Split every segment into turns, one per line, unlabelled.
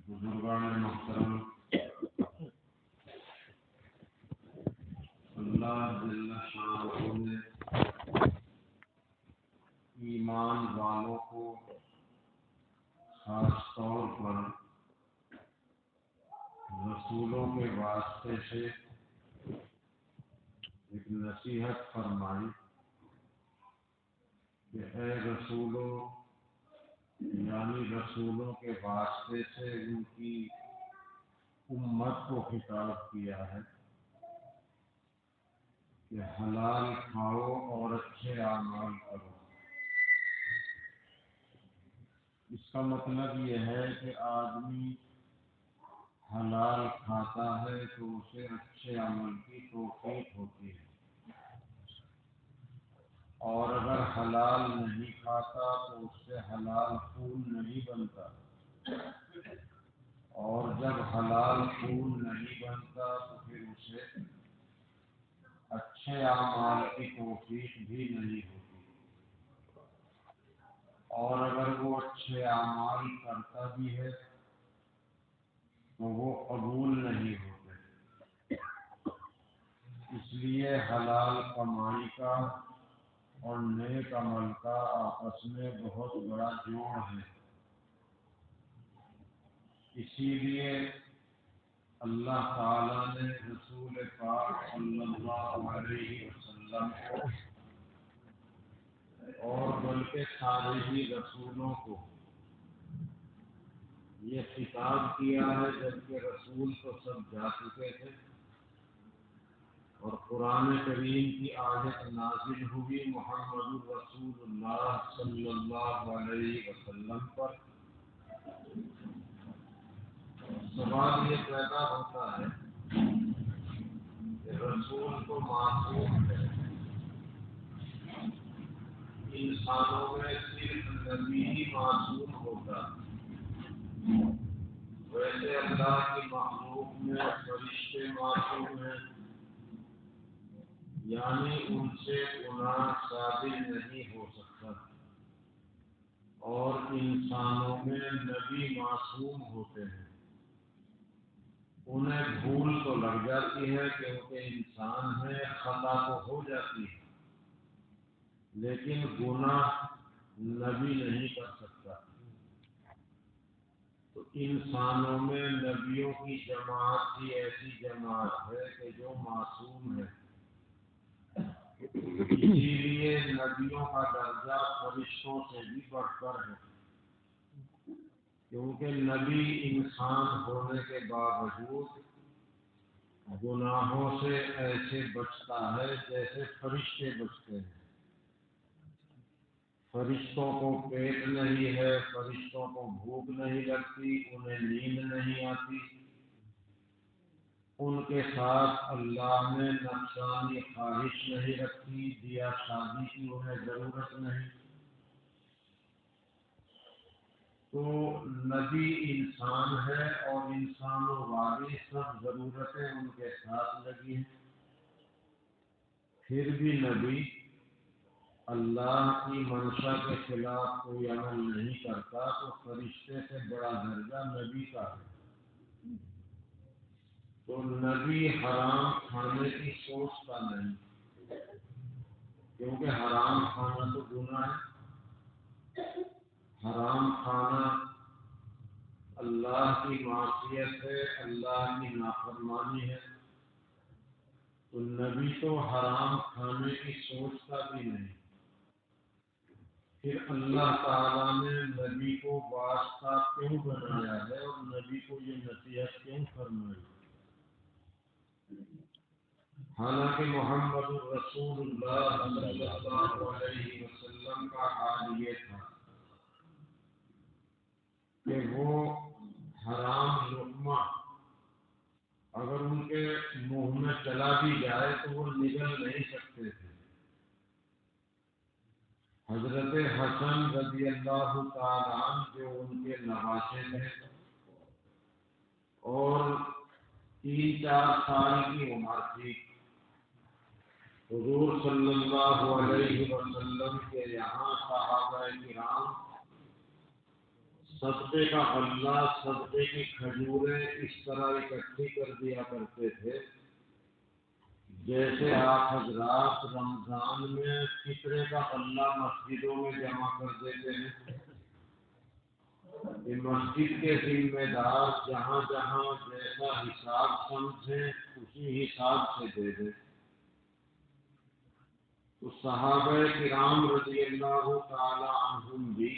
بزرگان محترم، اللہ جل شانہ نے ایمان والوں کو خاص طور پر رسولوں کے واسطے سے ایک نصیحت فرمائی کہ اے رسولوں، یعنی رسولوں کے واسطے سے ان کی امت کو خطاب کیا ہے کہ حلال کھاؤ اور اچھے اعمال کرو۔ اس کا مطلب یہ ہے کہ آدمی حلال کھاتا ہے تو اسے اچھے عمل کی توفیق ہوتی ہے، اور اگر حلال نہیں کھاتا تو اس سے حلال خون نہیں بنتا، اور جب حلال خون نہیں بنتا تو پھر اسے اچھے اعمال کی توفیق بھی نہیں ہوتی، اور اگر وہ اچھے اعمال کرتا بھی ہے تو وہ قبول نہیں ہوتے۔ اس لیے حلال کمائی کا اور نیک عمل کا آپس میں بہت بڑا جوڑ ہے۔ اسی لیے اللہ تعالیٰ نے رسول پاک صلی اللہ علیہ وسلم کو اور بلکہ سارے ہی رسولوں کو یہ خطاب کیا ہے، جبکہ رسول تو سب جا چکے تھے اور قرآن کریم کی آیت نازل ہوئی محمد رسول اللہ صلی اللہ علیہ وسلم پر۔ سوال یہ پیدا ہوتا ہے کہ رسول تو معصوم ہے، انسانوں میں صرف نبی ہی معصوم ہوتا، ویسے اللہ کی مخلوق میں فرشتے معصوم ہیں، یعنی ان سے گناہ صادر نہیں ہو سکتا، اور انسانوں میں نبی معصوم ہوتے ہیں، انہیں بھول تو لگ جاتی ہے کیونکہ انسان ہے، خطا تو ہو جاتی ہے، لیکن گناہ نبی نہیں کر سکتا۔ تو انسانوں میں نبیوں کی جماعت ہی ایسی جماعت ہے کہ جو معصوم ہے، اسی لیے نبیوں کا درجہ فرشتوں سے بھی بڑھ کر ہے، کیونکہ نبی انسان ہونے کے باوجود گناہوں سے ایسے بچتا ہے جیسے فرشتے بچتے ہیں۔ فرشتوں کو پیٹ نہیں ہے، فرشتوں کو بھوک نہیں لگتی، انہیں نیند نہیں آتی، ان کے ساتھ اللہ نے نفسانی خواہش نہیں رکھی، دیا شادی کی انہیں ضرورت نہیں۔ تو نبی انسان ہے اور انسانوں والی سب ضرورتیں ان کے ساتھ لگی ہیں، پھر بھی نبی اللہ کی منشا کے خلاف کوئی عمل نہیں کرتا، تو فرشتے سے بڑا درجہ نبی کا ہے۔ تو نبی حرام کھانے کی سوچتا نہیں، کیونکہ حرام کھانا تو گناہ ہے، حرام کھانا اللہ کی معصیت ہے، اللہ کی نافرمانی ہے، تو نبی تو حرام کھانے کی سوچتا بھی نہیں۔ پھر اللہ تعالیٰ نے نبی کو واسطہ کیوں بنایا ہے اور نبی کو یہ نصیحت کیوں فرمائی؟ حالانکہ محمد رسول اللہ صلی اللہ علیہ وسلم کا حال یہ تھا کہ وہ حرام لقمہ اگر ان کے منہ میں چلا بھی جائے تو وہ نگل نہیں سکتے تھے۔ حضرت حسن رضی اللہ تعالیٰ عنہ جو ان کے نواسے تھے اور 3-4 سال کی عمر تھی، حضور صلی اللہ علیہ وسلم کے یہاں صحابہ کرام صدقے کا غلہ، صدقے کی کھجوریں اس طرح اکٹھی کر دیا کرتے تھے جیسے آپ حضرات رمضان میں فطرے کا غلہ مسجدوں میں جمع کر دیتے ہیں کہ مسجد کے ذمہ دار جہاں جہاں جیسا حساب سمجھیں اسی حساب سے دے دیں۔ تو صحابہ کرام رضی اللہ تعالی عنہم بھی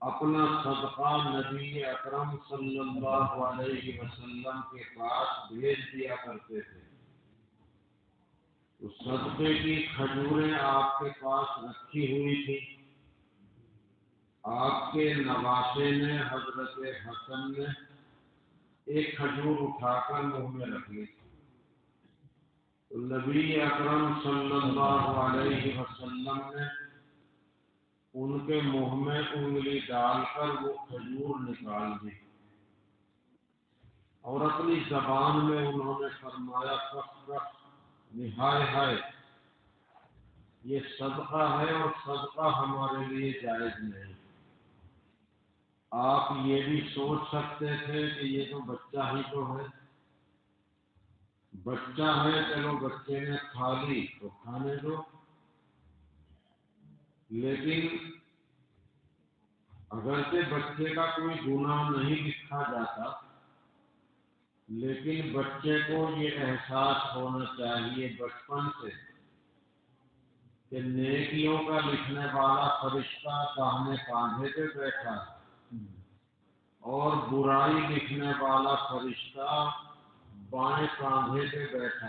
اپنا صدقہ نبی اکرم صلی اللہ علیہ وسلم کے پاس بھیج دیا کرتے تھے۔ تو صدقے کی کھجوریں آپ کے پاس رکھی ہوئی تھی۔ آپ کے نواسے نے حضرت حسن نے ایک کھجور اٹھا کر منہ میں رکھ لی۔ تو نبی اکرم صلی اللہ علیہ وسلم نے ان کے منہ میں انگلی ڈال کر وہ کھجور نکال دی اور اپنی زبان میں انہوں نے فرمایا فخرخ، نہائے ہائے، یہ صدقہ ہے اور صدقہ ہمارے لیے جائز نہیں۔ آپ یہ بھی سوچ سکتے تھے کہ یہ تو بچہ ہی تو ہے، بچہ ہے، چلو بچے نے کھا لی تو کھانے دو، لیکن اگرچہ بچے کا کوئی گناہ نہیں لکھا جاتا، لیکن بچے کو یہ احساس ہونا چاہیے بچپن سے کہ نیکیوں کا لکھنے والا فرشتہ داہنے کاندھے پہ بیٹھا اور برائی لکھنے والا فرشتہ بائیں کاندھے پہ بیٹھا،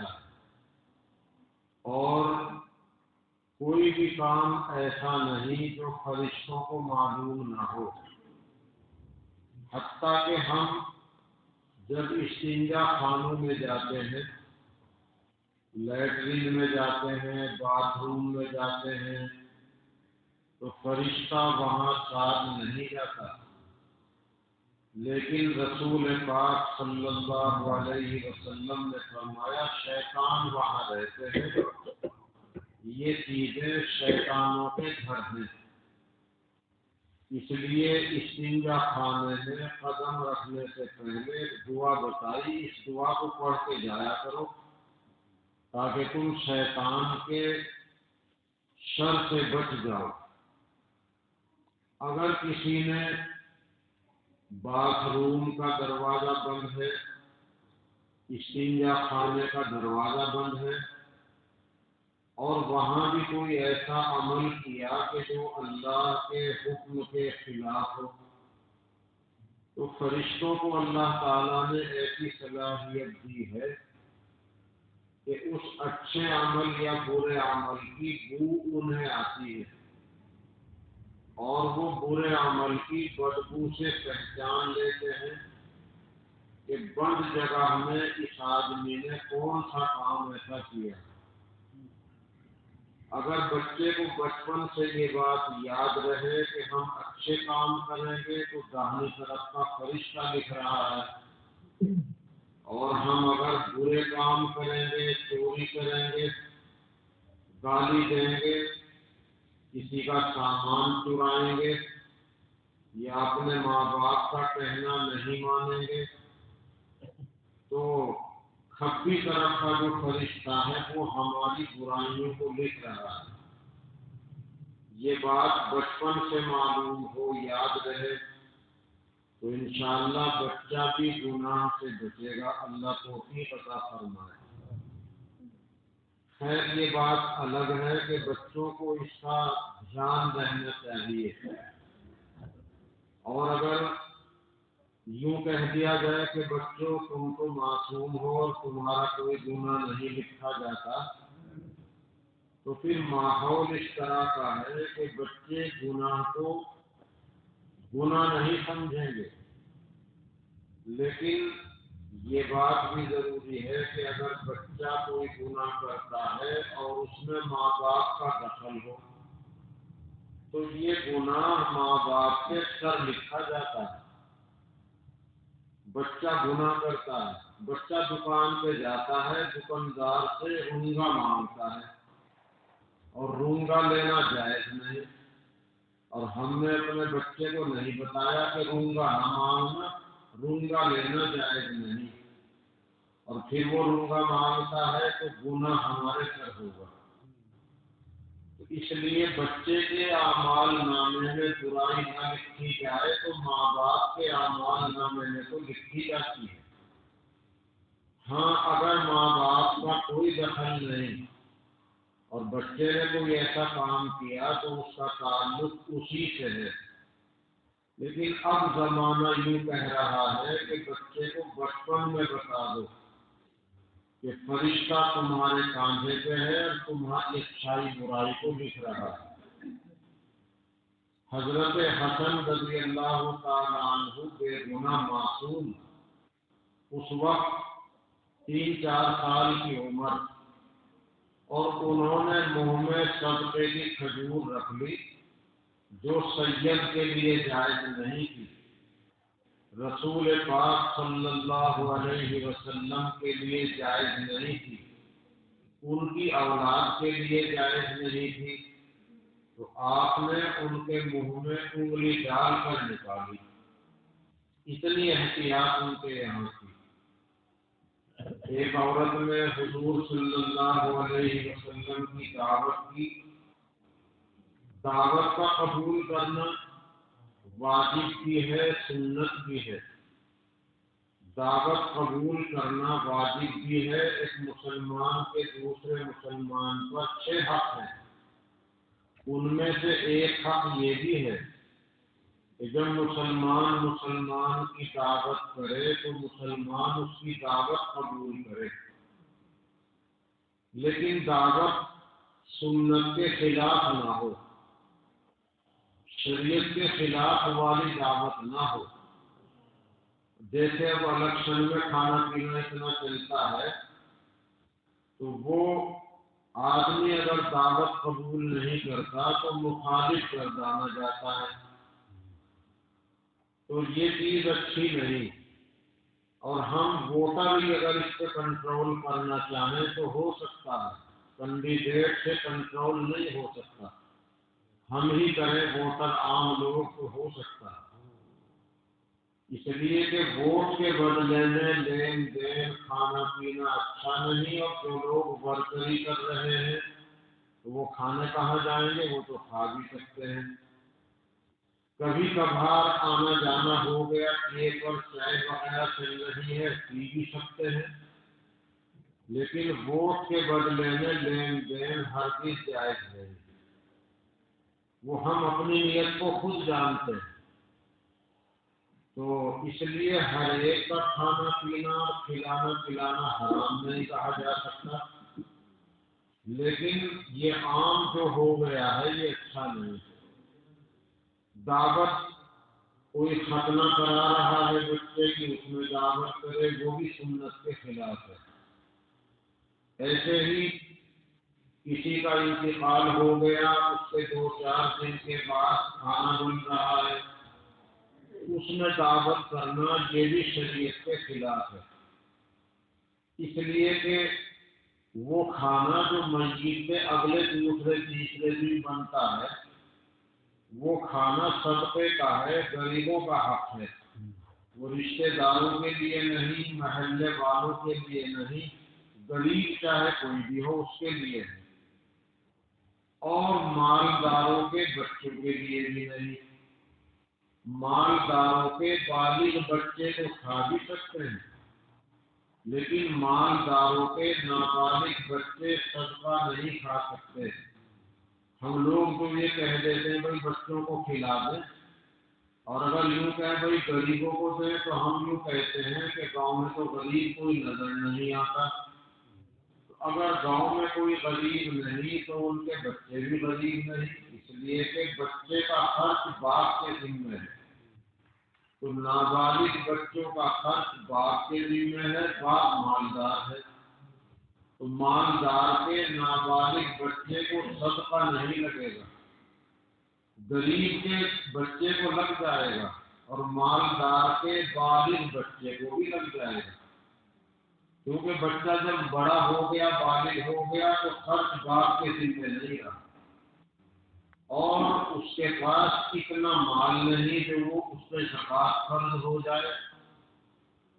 اور کوئی بھی کام ایسا نہیں جو فرشتوں کو معلوم نہ ہو۔ حتیٰ کہ ہم جب استنجا خانوں میں جاتے ہیں، لیٹرین میں جاتے ہیں، باتھ روم میں جاتے ہیں، تو فرشتہ وہاں ساتھ نہیں جاتا، لیکن رسول پاک صلی اللہ علیہ وسلم نے فرمایا شیطان وہاں رہتے ہیں، یہ چیزیں شیطانوں کے گھر ہیں، اس لیے استنجا خانے میں قدم رکھنے سے پہلے دعا بتائی، اس دعا کو پڑھ کے جایا کرو تاکہ تم شیطان کے شر سے بچ جاؤ۔ اگر کسی نے باتھ روم کا دروازہ بند ہے، استنجا خانے کا دروازہ بند ہے، اور وہاں بھی کوئی ایسا عمل کیا کہ جو اللہ کے حکم کے خلاف ہو، تو فرشتوں کو اللہ تعالیٰ نے ایسی صلاحیت دی ہے کہ اس اچھے عمل یا برے عمل کی بو انہیں آتی ہے، اور وہ برے عمل کی بدبو سے پہچان لیتے ہیں کہ بند جگہ میں اس آدمی نے کون سا کام ایسا کیا۔ اگر بچے کو بچپن سے یہ بات یاد رہے کہ ہم اچھے کام کریں گے تو داہنی طرف کا فرشتہ لکھ رہا ہے، اور ہم اگر برے کام کریں گے، چوری کریں گے، گالی دیں گے، کسی کا سامان چرائیں گے یا اپنے ماں باپ کا کہنا نہیں مانیں گے، تو کھبی طرف کا جو فرشتہ ہے وہ ہماری برائیوں کو لکھ رہا ہے۔ یہ بات بچپن سے معلوم ہو، یاد رہے، تو انشاءاللہ بچہ بھی گناہ سے بچے گا، اللہ توفیق عطا فرمائے۔ خیر یہ بات الگ ہے کہ بچوں کو اس کا دھیان رہنا چاہیے، اور اگر یوں کہہ دیا جائے کہ بچوں تم تو معصوم ہو اور تمہارا کوئی گناہ نہیں لکھا جاتا، تو پھر ماحول اس طرح کا ہے کہ بچے گناہ کو گناہ نہیں سمجھیں گے، لیکن یہ بات بھی ضروری ہے کہ اگر بچہ کوئی گناہ کرتا ہے اور اس میں ماں باپ کا دخل ہو تو یہ گناہ ماں باپ کے سر لکھا جاتا ہے۔ بچہ گناہ کرتا ہے، بچہ دکان پہ جاتا ہے، دکاندار سے رونگا مانگتا ہے، اور رونگا لینا جائز نہیں، اور ہم نے اپنے بچے کو نہیں بتایا کہ رونگا نہ مانگنا، رونگا لینا جائز نہیں، اور پھر وہ رونگا مانگتا ہے تو گناہ ہمارے سر ہوگا۔ تو اس لیے بچے کے اعمال نامے میں برائی نہ لکھی جائے تو ماں باپ کے اعمال نامے میں تو لکھی جاتی ہے۔ ہاں اگر ماں باپ کا کوئی دخل نہیں اور بچے نے کوئی ایسا کام کیا تو اس کا تعلق اسی سے ہے، لیکن اب زمانہ یوں کہہ رہا ہے کہ بچے کو بچپن میں بتا دو کہ فرشتہ تمہارے کاندھے پہ ہے اور تمہاری اچھائی برائی کو لکھ رہا ہے۔ حضرت حسن رضی اللہ تعالی عنہ بے گناہ معصوم، اس وقت 3-4 سال کی عمر، اور انہوں نے منہ میں صدقے کی کھجور رکھ لی جو سید کے لیے جائز نہیں تھی، رسول پاک صلی اللہ علیہ وسلم کے لیے جائز نہیں تھی، ان کی اولاد کے لیے جائز نہیں تھی، تو آپ نے ان کے منہ میں انگلی ڈال کر نکالی۔ اتنی احتیاط ان کے یہاں تھی۔ ایک عورت نے حضور صلی اللہ علیہ وسلم کی دعوت کی۔ دعوت کا قبول کرنا واجب بھی ہے، سنت بھی ہے۔ دعوت قبول کرنا واجب بھی ہے۔ ایک مسلمان کے دوسرے مسلمان پر 6 حق ہیں، ان میں سے ایک حق یہ بھی ہے کہ جب مسلمان کی دعوت کرے تو مسلمان اس کی دعوت قبول کرے، لیکن دعوت سنت کے خلاف نہ ہو، شریعت کے خلاف والی دعوت نہ ہو۔ جیسے اب الیکشن میں کھانا پینا اتنا چلتا ہے تو وہ آدمی اگر دعوت قبول نہیں کرتا تو مخالف گردانا جاتا ہے، تو یہ چیز اچھی نہیں۔ اور ہم ووٹر بھی اگر اس پہ کنٹرول کرنا چاہیں تو ہو سکتا ہے، کینڈیڈیٹ سے کنٹرول نہیں ہو سکتا، ہم ہی کریں ووٹر عام لوگ تو ہو سکتا ہے۔ اس لیے کہ ووٹ کے بدلے میں لین دین کھانا پینا اچھا نہیں، اور جو لوگ ورکری کر رہے ہیں تو وہ کھانے کہاں جائیں گے، وہ تو کھا بھی سکتے ہیں۔ کبھی کبھار آنا جانا ہو گیا، کیک اور چائے وغیرہ چل رہی ہے، پی بھی سکتے ہیں، لیکن ووٹ کے بدلے میں لین دین ہرگز جائز نہیں۔ وہ ہم اپنی نیت کو خود جانتے ہیں، تو اس لیے ہر ایک کا کھانا پینا اور کھلانا پلانا حرام نہیں کہا جا سکتا، لیکن یہ عام جو ہو گیا ہے یہ اچھا نہیں ہے۔ دعوت کوئی ختنہ کرا رہا ہے بچے کی، اس میں دعوت کرے، وہ بھی سنت کے خلاف ہے۔ ایسے ہی کسی کا انتقال ہو گیا، اس سے 2-4 دن کے بعد کھانا بن رہا ہے، اس میں دعوت کرنا یہ بھی شریعت کے خلاف ہے، اس لیے کہ وہ کھانا جو میت کے اگلے دوسرے تیسرے دن بنتا ہے وہ کھانا صدقے کا ہے، غریبوں کا حق ہے، وہ رشتہ داروں کے لیے نہیں، محلے والوں کے لیے نہیں، غریب چاہے کوئی بھی ہو اس کے لیے ہے، اور مالداروں کے بچوں کے لیے بھی نہیں۔ مالداروں کے بالغ بچے تو کھا بھی سکتے ہیں، لیکن مالداروں کے نابالغ بچے صدقہ نہیں کھا سکتے۔ ہم لوگ تو یہ کہہ دیتے ہیں بھائی بچوں کو کھلا دیں، اور اگر یوں کہیں بھائی غریبوں کو دیں تو ہم یوں کہتے ہیں کہ گاؤں میں تو غریب کوئی نظر نہیں آتا۔ تو اگر گاؤں میں کوئی غریب نہیں تو ان کے بچے بھی غریب نہیں، اس لیے کہ بچے کا خرچ باپ کے ذمہ ہے، تو نابالغ بچوں کا خرچ باپ کے ذمہ ہے، باپ مالدار ہے، تو مالدار کے نابالغ بچے کو صدقہ نہیں لگے گا، غریب کے بچے کو لگ جائے گا، اور مالدار کے بالغ بچے کو بھی لگ جائے گا، کیونکہ بچہ جب بڑا ہو گیا، بالغ ہو گیا، تو خرچ باپ کے ذمہ نہیں رہا، اور اس کے پاس اتنا مال نہیں کہ وہ اس پہ زکوٰۃ فرض ہو جائے،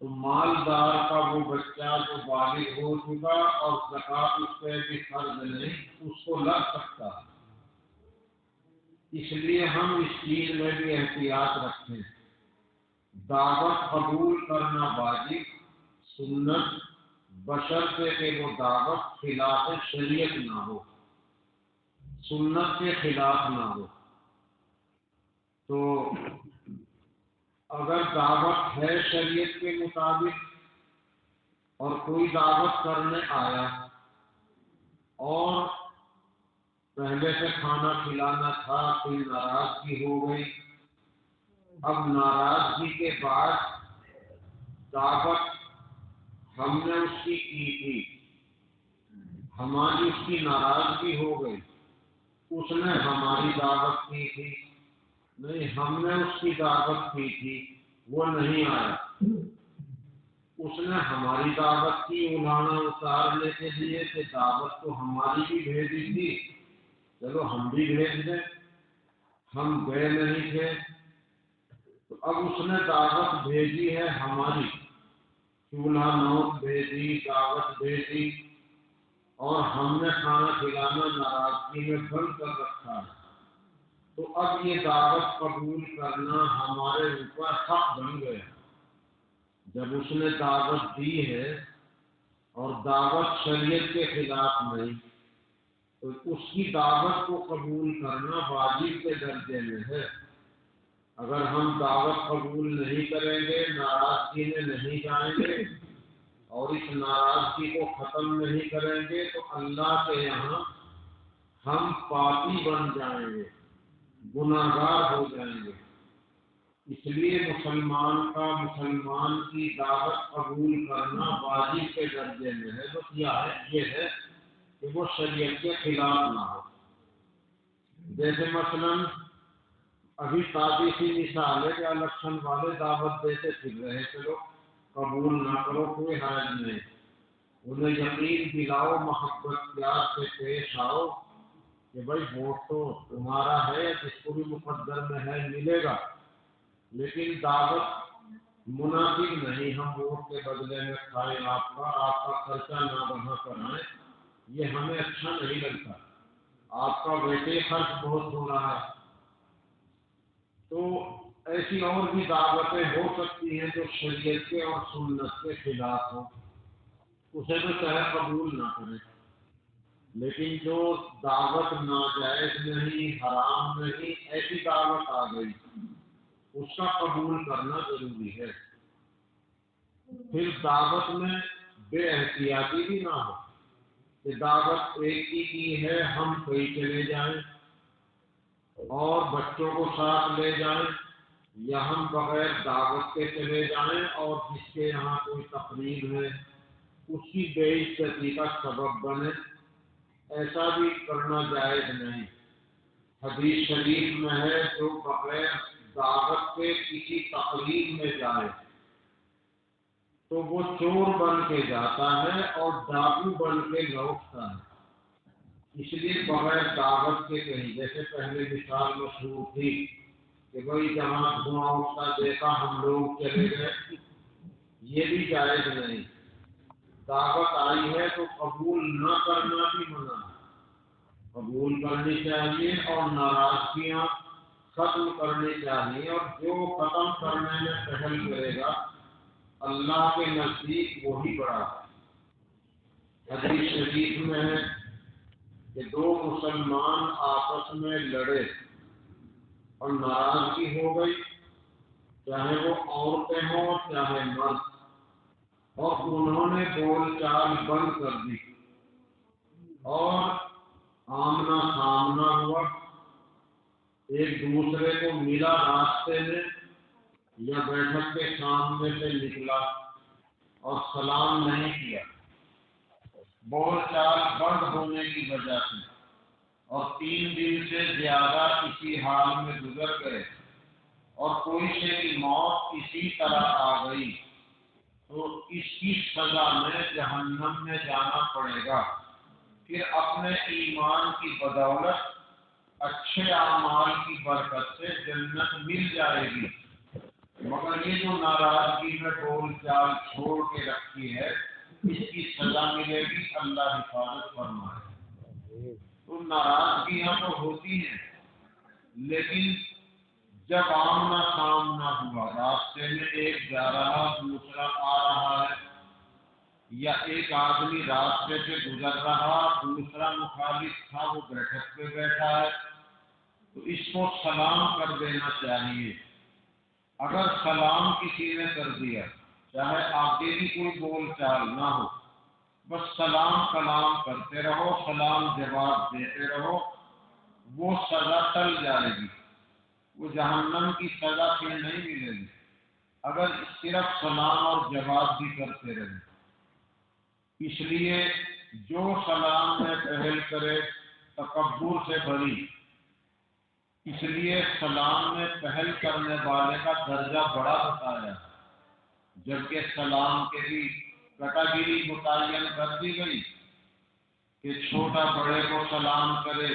تو مالدار کا وہ بچہ جو بالغ ہو چکا اور زکوٰۃ اس پہ بھی فرض نہیں، اس کو لگ سکتا ہے۔ اس لیے ہم اس چیز میں بھی احتیاط رکھیں، دعوت قبول کرنا واجب، سنت، بشرطے کہ وہ دعوت خلاف شریعت نہ ہو، سنت کے خلاف نہ ہو۔ تو اگر دعوت ہے شریعت کے مطابق اور کوئی دعوت کرنے آیا اور پہلے سے کھانا کھلانا تھا، کوئی ناراضگی ہو گئی، اب ناراضگی کے بعد دعوت ہم نے اس کی تھی، ہماری اس کی ناراضگی ہو گئی، اس نے ہماری دعوت کی تھی، نہیں ہم نے اس کی دعوت کی تھی، وہ نہیں آیا، اس نے ہماری دعوت کی اڑانا اتارنے کے لیے کہ دعوت تو ہماری بھی بھیجی تھی، چلو ہم بھی بھیج دیں، ہم گئے نہیں تھے، تو اب اس نے دعوت بھیجی ہے ہماری، چولہا نوت بھیجی، دعوت بھیجی، اور ہم نے کھانا کھلانا ناراضگی میں بند کر رکھا ہے، تو اب یہ دعوت قبول کرنا ہمارے اوپر حق بن گیا۔ جب اس نے دعوت دی ہے اور دعوت شریعت کے خلاف نہیں، تو اس کی دعوت کو قبول کرنا واجب کے درجے میں ہے۔ اگر ہم دعوت قبول نہیں کریں گے، ناراضگی میں نہیں جائیں گے اور اس ناراضگی کو ختم نہیں کریں گے، تو اللہ کے یہاں ہم پاپی بن جائیں گے، گناہگار ہو جائیں گے۔ اس لیے مسلمان کا مسلمان کی دعوت قبول کرنا واجب کے درجے میں ہے، بس یہ ہے کہ وہ شریعت کے خلاف نہ ہو۔ جیسے مثلا ابھی تازی سی مثال ہے کہ الیکشن والے دعوت دیتے پھر رہے، چلو قبول نہ کرو کوئی حرج نہیں، انہیں یقین دلاؤ، محبت پیار سے پیش آؤ کہ بھائی ووٹ تو تمہارا ہے، جس کو بھی مقدر میں ہے ملے گا، لیکن دعوت مناسب نہیں، ہم ووٹ کے بدلے میں کھائیں آپ کا خرچہ نہ بڑھا کر آئیں، یہ ہمیں اچھا نہیں لگتا، آپ کا ویسے خرچ بہت ہو رہا ہے۔ تو ایسی اور بھی دعوتیں ہو سکتی ہیں جو شریعت کے اور سنت کے خلاف ہوں، اسے تو چاہے قبول نہ کریں، لیکن جو دعوت ناجائز نہیں، حرام نہیں، ایسی دعوت آ گئی، اس کا قبول کرنا ضروری ہے۔ پھر دعوت میں بے احتیاطی بھی نہ ہو کہ دعوت ایک ہی کی ہے، ہم کہیں چلے جائیں اور بچوں کو ساتھ لے جائیں، یا ہم بغیر دعوت کے چلے جائیں اور جس کے یہاں کوئی تقریب ہے اس کی بے عزتی کا سبب بنے، ایسا بھی کرنا جائز نہیں۔ حدیث شریف میں ہے جو بغیر دعوت کے کسی تقریب میں جائے تو وہ چور بن کے جاتا ہے اور ڈاکو بن کے لوٹتا ہے۔ اس لیے بغیر دعوت کے کہیں، جیسے پہلے مثال مشہور تھی کہ بھائی جہاں دھواں اٹھتا دیکھا ہم لوگ چلے گئے، یہ بھی جائز نہیں۔ دعوت آئی ہے تو قبول نہ کرنا بھی منع ہے، قبول کرنی چاہیے اور ناراضگیاں ختم کرنی چاہیے، اور جو ختم کرنے میں پہل کرے گا اللہ کے نزدیک وہی بڑا ہے۔ حدیث شریف میں ہے کہ دو مسلمان آپس میں لڑے اور ناراضگی ہو گئی، چاہے وہ عورتیں ہوں چاہے مرد، اور انہوں نے بول چال بند کر دی اور آمنا سامنا ہوا، ایک دوسرے کو ملا راستے میں یا بیٹھک کے سامنے سے نکلا اور سلام نہیں کیا، بول چال بند ہونے کی وجہ سے، اور 3 دن سے زیادہ اسی حال میں گزر گئے اور کوئی سے کی موت اسی طرح آ گئی، تو اس کی سزا میں جہنم میں جانا پڑے گا۔ پھر اپنے ایمان کی بدولت اچھے اعمال کی برکت سے جنت مل جائے گی، مگر یہ جو ناراضگی میں بول چال چھوڑ کے رکھی ہے اس کی سزا ملے گی، اللہ حفاظت فرمائے۔ تو ناراضگیاں تو ہوتی ہیں، لیکن جب آمنا سامنا ہوا، راستے میں ایک جا رہا دوسرا آ رہا ہے، یا ایک آدمی راستے سے گزر رہا دوسرا مخالف تھا وہ بیٹھک پہ بیٹھا ہے، تو اس کو سلام کر دینا چاہیے۔ اگر سلام کسی نے کر دیا، چاہے آگے بھی کوئی بول چال نہ ہو، بس سلام کلام کرتے رہو، سلام جواب دیتے رہو، وہ سزا ٹل جائے گی، وہ جہنم کی سزا پھر نہیں ملے گی اگر صرف سلام اور جواب بھی کرتے رہے۔ اس لیے جو سلام میں پہل کرے تکبر سے بری، اس لیے سلام میں پہل کرنے والے کا درجہ بڑا بتایا، جبکہ سلام کے بھی کیٹیگری متعین کر دی گئی کہ چھوٹا بڑے کو سلام کرے،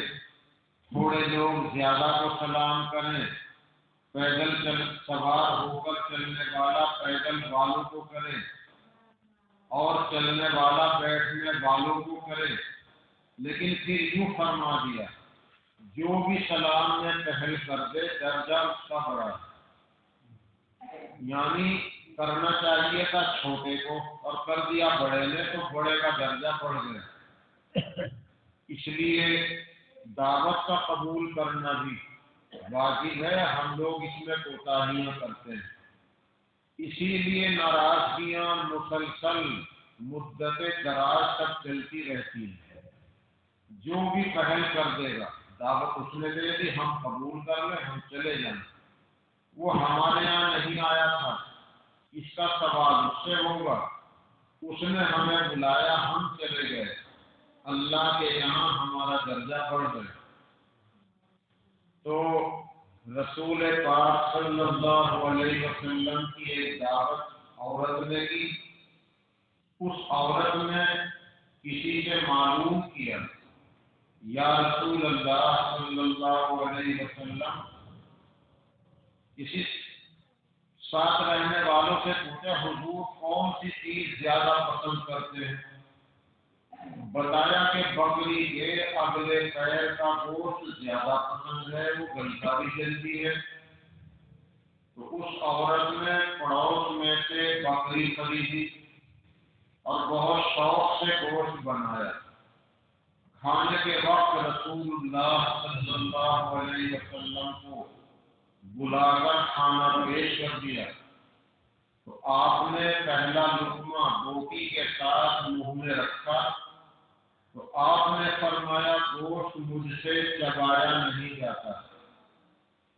تھوڑے لوگ زیادہ کو سلام کریں، پیدل سوار ہو کر چلنے والا پیدل والوں کو کرے اور چلنے والا بیٹھنے والوں کو کرے۔ لیکن پھر یوں فرما دیا، جو بھی سلام میں پہل کر دے درجہ اس کا بڑا ہے، یعنی کرنا چاہیے تھا چھوٹے کو اور کر دیا بڑے نے تو بڑے کا درجہ بڑھ گیا۔ اس لیے دعوت کا قبول کرنا بھی واجب ہے، ہم لوگ اس میں کوتاہیاں کرتے ہیں، اسی لیے ناراضگیاں مسلسل مدت دراز تک چلتی رہتی ہیں۔ جو بھی پہل کر دے گا، دعوت اس نے دے دی، ہم قبول کر لیں، ہم چلے جائیں، وہ ہمارے یہاں نہیں آیا تھا، اس کا سوال اس سے ہوگا، اس نے ہمیں بلایا ہم چلے گئے، اللہ کے یہاں ہمارا درجہ بڑھ گیا۔ تو رسول پاک صلی اللہ علیہ وسلم کی ایک دعوت عورت نے کی، اس عورت نے کسی سے معلوم کیا، یا رسول اللہ صلی اللہ علیہ وسلم، کسی ساتھ رہنے والوں سے پوچھا حضور کون سی چیز زیادہ پسند کرتے ہیں؟ بتایا کہ بکری کے اگلے پیر کا گوشت زیادہ پسند ہے، وہ گلتا بھی جلدی ہے۔ تو اس عورت نے پڑوس میں سے بکری خریدی اور بہت شوق سے گوشت بنایا۔ کھانے کے وقت رسول اللہ صلی اللہ علیہ وسلم کو بلا کر کھانا پیش کر دیا، تو آپ نے پہلا لقمہ بوٹی کے ساتھ منہ میں رکھا، تو آپ نے فرمایا گوشت مجھ سے چبایا نہیں جاتا،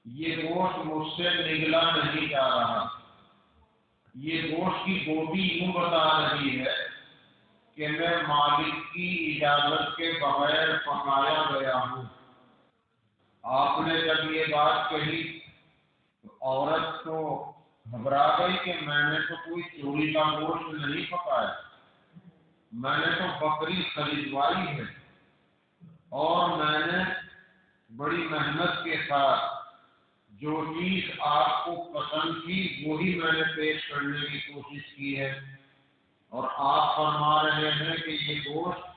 یہ گوشت مجھ سے نگلا نہیں جا رہا۔ یہ گوشت کی بوٹی یوں بتا رہی ہے کہ میں مالک کی اجازت کے بغیر پکایا گیا ہوں۔ آپ نے جب یہ بات کہی تو عورت تو گھبرا گئی کہ میں نے تو کوئی چوری کا گوشت نہیں پکایا، میں نے تو بکری خریدوائی ہے اور میں نے بڑی محنت کے ساتھ جو چیز آپ کو پسند تھی وہی میں نے پیش کرنے کی کوشش کی ہے، اور آپ فرما رہے ہیں کہ یہ گوشت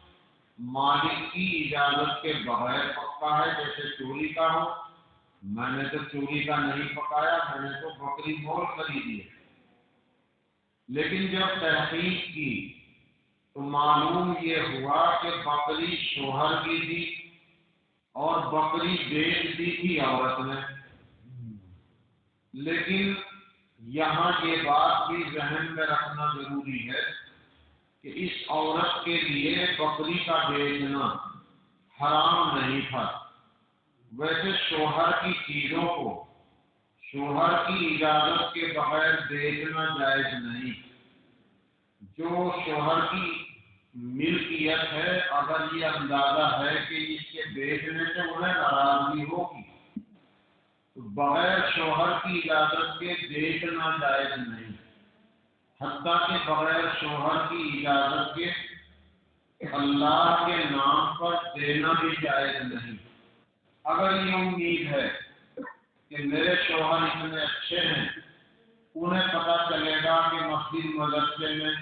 مالک کی اجازت کے بغیر پکا ہے جیسے چوری کا ہو۔ میں نے تو چوری کا نہیں پکایا، میں نے تو بکری مول خریدی ہے۔ لیکن جب تحقیق کی تو معلوم یہ ہوا کہ بکری شوہر کی تھی اور بکری بیچ دی تھی عورت نے۔ لیکن یہاں یہ بات بھی ذہن میں رکھنا ضروری ہے کہ اس عورت کے لیے بکری کا بیچنا حرام نہیں تھا۔ ویسے شوہر کی چیزوں کو شوہر کی اجازت کے بغیر بیچنا جائز نہیں۔ جو شوہر کی ملکیت ہے، اگر یہ اندازہ ہے کہ اس کے بیچنے سے انہیں ناراضگی ہوگی تو بغیر شوہر کی اجازت کے بیچنا جائز نہیں، حتیٰ کہ بغیر شوہر کی اجازت کے اللہ کے نام پر دینا بھی جائز نہیں۔ اگر یہ امید ہے کہ میرے شوہر اتنے اچھے ہیں، انہیں پتہ چلے گا کہ مسجد مدرسے میں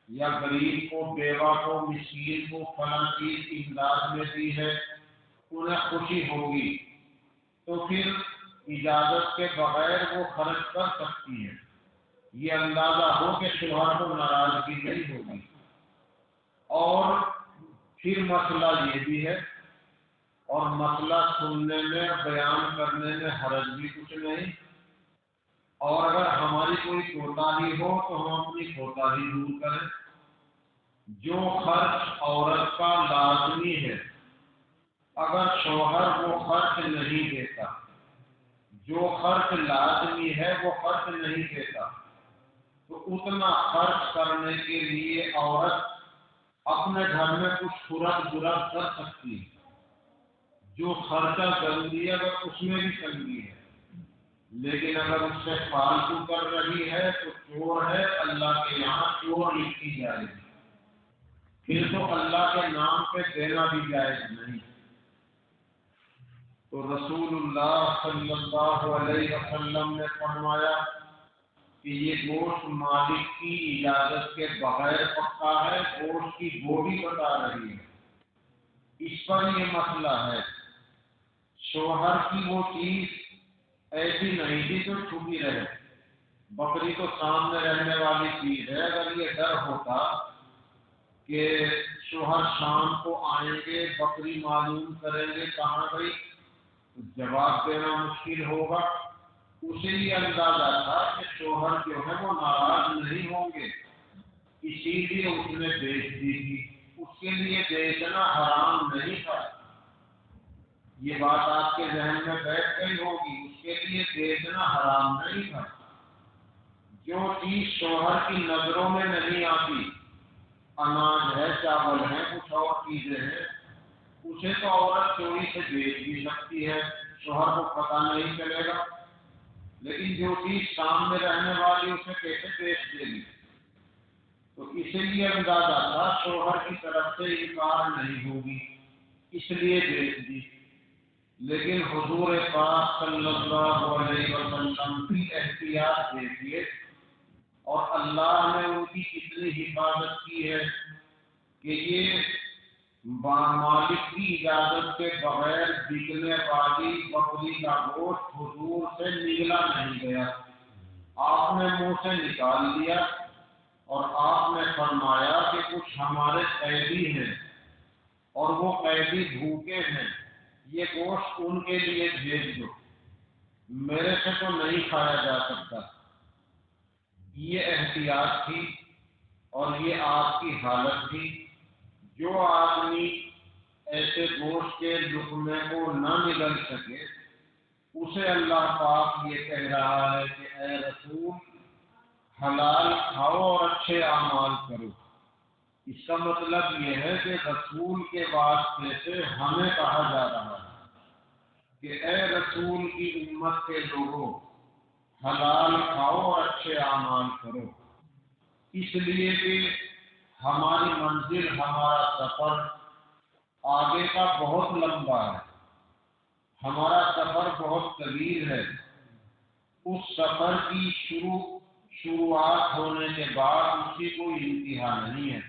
یا غریب کو، بیوہ کو، مسکین کو فلاں چیز امداد میں دی ہے، انہیں خوشی ہوگی، تو پھر اجازت کے بغیر وہ خرچ کر سکتی ہے۔ یہ اندازہ ہو کہ شوہر کو ناراضگی نہیں ہوگی۔ اور پھر مسئلہ یہ بھی ہے، اور مسئلہ سننے میں بیان کرنے میں حرج بھی کچھ نہیں، اور اگر ہماری کوئی کوتاہی ہو تو ہم اپنی کوتاہی دور کریں۔ جو خرچ عورت کا لازمی ہے، اگر شوہر وہ خرچ نہیں دیتا، جو خرچ لازمی ہے وہ خرچ نہیں دیتا، تو اتنا خرچ کرنے کے لیے عورت اپنے گھر میں کچھ خرد برد کر سکتی ہے۔ جو خرچہ ضروری ہے اگر اس میں بھی تنگی ہے، لیکن اگر اس سے فالتو کر رہی ہے تو چور ہے، اللہ کے یہاں چور لکھی جائے گی، پھر تو اللہ کے نام پہ دینا بھی جائز نہیں۔ تو رسول اللہ صلی اللہ علیہ وسلم نے فرمایا کہ یہ گوشت مالک کی اجازت کے بغیر پکا ہے، گوشت کی بولی بتا رہی ہے۔ اس پر یہ مسئلہ ہے، شوہر کی وہ چیز ایسی نہیں تھی جو چھپی رہے، بکری تو سامنے رہنے والی چیز ہے۔ اگر یہ ڈر ہوتا کہ شوہر شام کو آئیں گے، بکری معلوم کریں گے کہاں گئی، تو جواب دینا مشکل ہوگا۔ اسے یہ اندازہ تھا کہ شوہر جو ہے وہ ناراض نہیں ہوں گے، اسی لیے اس نے بیچ دی تھی۔ اس کے لیے بیچنا حرام نہیں تھا، یہ بات آپ کے ذہن میں بیٹھ گئی ہوگی، اس کے لیے بیچنا حرام نہیں تھا۔ جو چیز شوہر کی نظروں میں نہیں آتی، اناج ہے، چاول ہے، کچھ اور چیزیں ہیں، اسے تو عورت چوری سے بیچ بھی سکتی ہے، شوہر کو پتہ نہیں چلے گا، لیکن جو چیز سامنے رہنے والی اسے کیسے بیچ دے گی؟ تو اسی لیے اندازہ تھا شوہر کی طرف سے انکار نہیں ہوگی، اس لیے بیچ دی۔ لیکن حضور پاک صلی اللہ علیہ وسلم کی احتیاط دیکھیے، اور اللہ نے ان کی کتنی حفاظت کی ہے کہ یہ مالک کی اجازت کے بغیر بکنے والی بکری کا گوشت حضور سے نگلا نہیں گیا، آپ نے منہ سے نکال دیا، اور آپ نے فرمایا کہ کچھ ہمارے قیدی ہیں اور وہ قیدی بھوکے ہیں، یہ گوشت ان کے لیے بھیج دو، میرے سے تو نہیں کھایا جا سکتا۔ یہ احتیاط تھی اور یہ آپ کی حالت تھی۔ جو آدمی ایسے گوشت کے لقمے کو نہ نگل سکے، اسے اللہ پاک یہ کہہ رہا ہے کہ اے رسول، حلال کھاؤ اور اچھے اعمال کرو۔ اس کا مطلب یہ ہے کہ رسول کے واسطے سے ہمیں کہا جا رہا ہے کہ اے رسول کی امت کے لوگوں، حلال کھاؤ اور اچھے اعمال کرو، اس لیے کہ ہماری منزل، ہمارا سفر آگے کا بہت لمبا ہے، ہمارا سفر بہت طویل ہے۔ اس سفر کی شروعات ہونے کے بعد اس کی کوئی انتہا نہیں ہے۔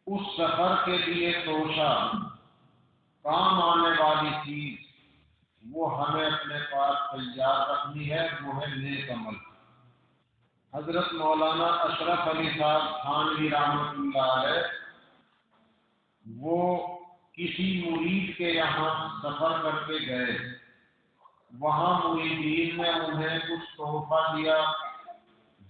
اس سفر کے لیے توشہ، کام آنے والی چیز، وہ ہمیں اپنے پاس تیار رکھنی ہے، وہ ہے نیک عمل۔ حضرت مولانا اشرف علی صاحب تھانوی رحمۃ اللہ علیہ، وہ کسی مرید کے یہاں سفر کر کے گئے، وہاں مریدین نے انہیں کچھ تحفہ دیا،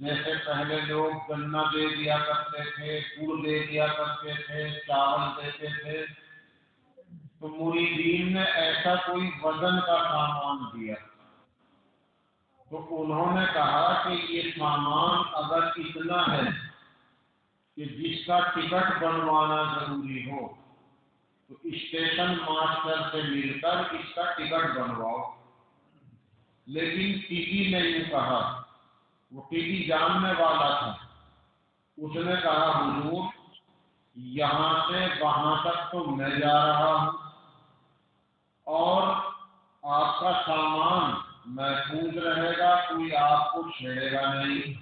جیسے پہلے لوگ گنا دے دیا کرتے تھے، گڑ دے دیا کرتے تھے، چاول دیتے تھے، تو مریدین نے ایسا کوئی وزن کا سامان دیا، تو انہوں نے کہا کہ یہ سامان اگر اتنا ہے کہ جس کا ٹکٹ بنوانا ضروری ہو تو اسٹیشن ماسٹر سے مل کر اس کا ٹکٹ بنواؤ۔ لیکن ٹی نے یوں کہا، وہ ٹی جاننے والا تھا، اس نے کہا حضور یہاں سے وہاں تک تو میں جا رہا ہوں، اور آپ کا سامان محفوظ رہے گا، کوئی آپ کو چھیڑے گا نہیں۔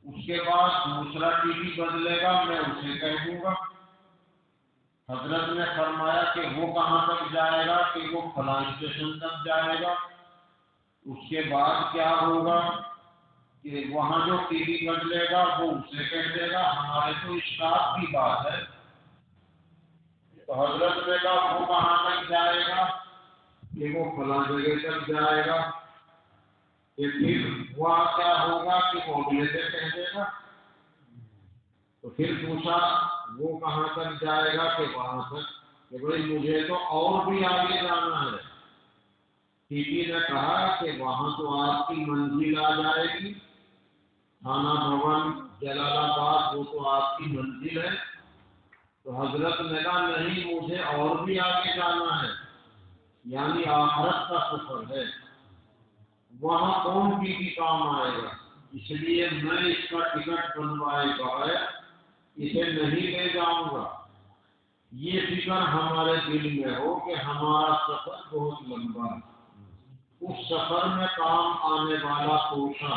اس کے بعد دوسرا ٹی وی بدلے گا، میں اسے کہہ دوں گا۔ حضرت نے فرمایا کہ وہ کہاں تک جائے گا؟ کہ وہ فلاں اسٹیشن تک جائے گا۔ اس کے بعد کیا ہوگا کہ وہاں جو ٹی وی بدلے گا وہ اسے کہہ دے گا ہمارے تو اسٹاف کی بات ہے۔ تو حضرت نے کہا وہ کہاں تک جائے گا؟ کہ وہ فلاں جگہ تک جائے گا۔ کہ پھر وہاں کیا ہوگا کہ وہ اگلے سے کہہ دے گا۔ تو پھر پوچھا وہ کہاں تک جائے گا؟ کہ وہاں تک۔ کہ بھائی مجھے تو اور بھی آگے جانا ہے۔ ٹی وی نے کہا کہ وہاں تو آپ کی منزل آ جائے گی، تھانہ بھون جلال آباد، وہ تو آپ کی منزل ہے۔ تو حضرت نے کہا نہیں، مجھے اور بھی آگے جانا ہے، یعنی آخرت کا سفر ہے، وہاں کون ٹی وی کام آئے گا؟ اس لیے میں اس کا ٹکٹ بنوائے بغیر اسے نہیں لے جاؤں گا۔ یہ فکر ہمارے دل میں ہو کہ ہمارا سفر بہت لمبا ہے، اس سفر میں کام آنے والا توشہ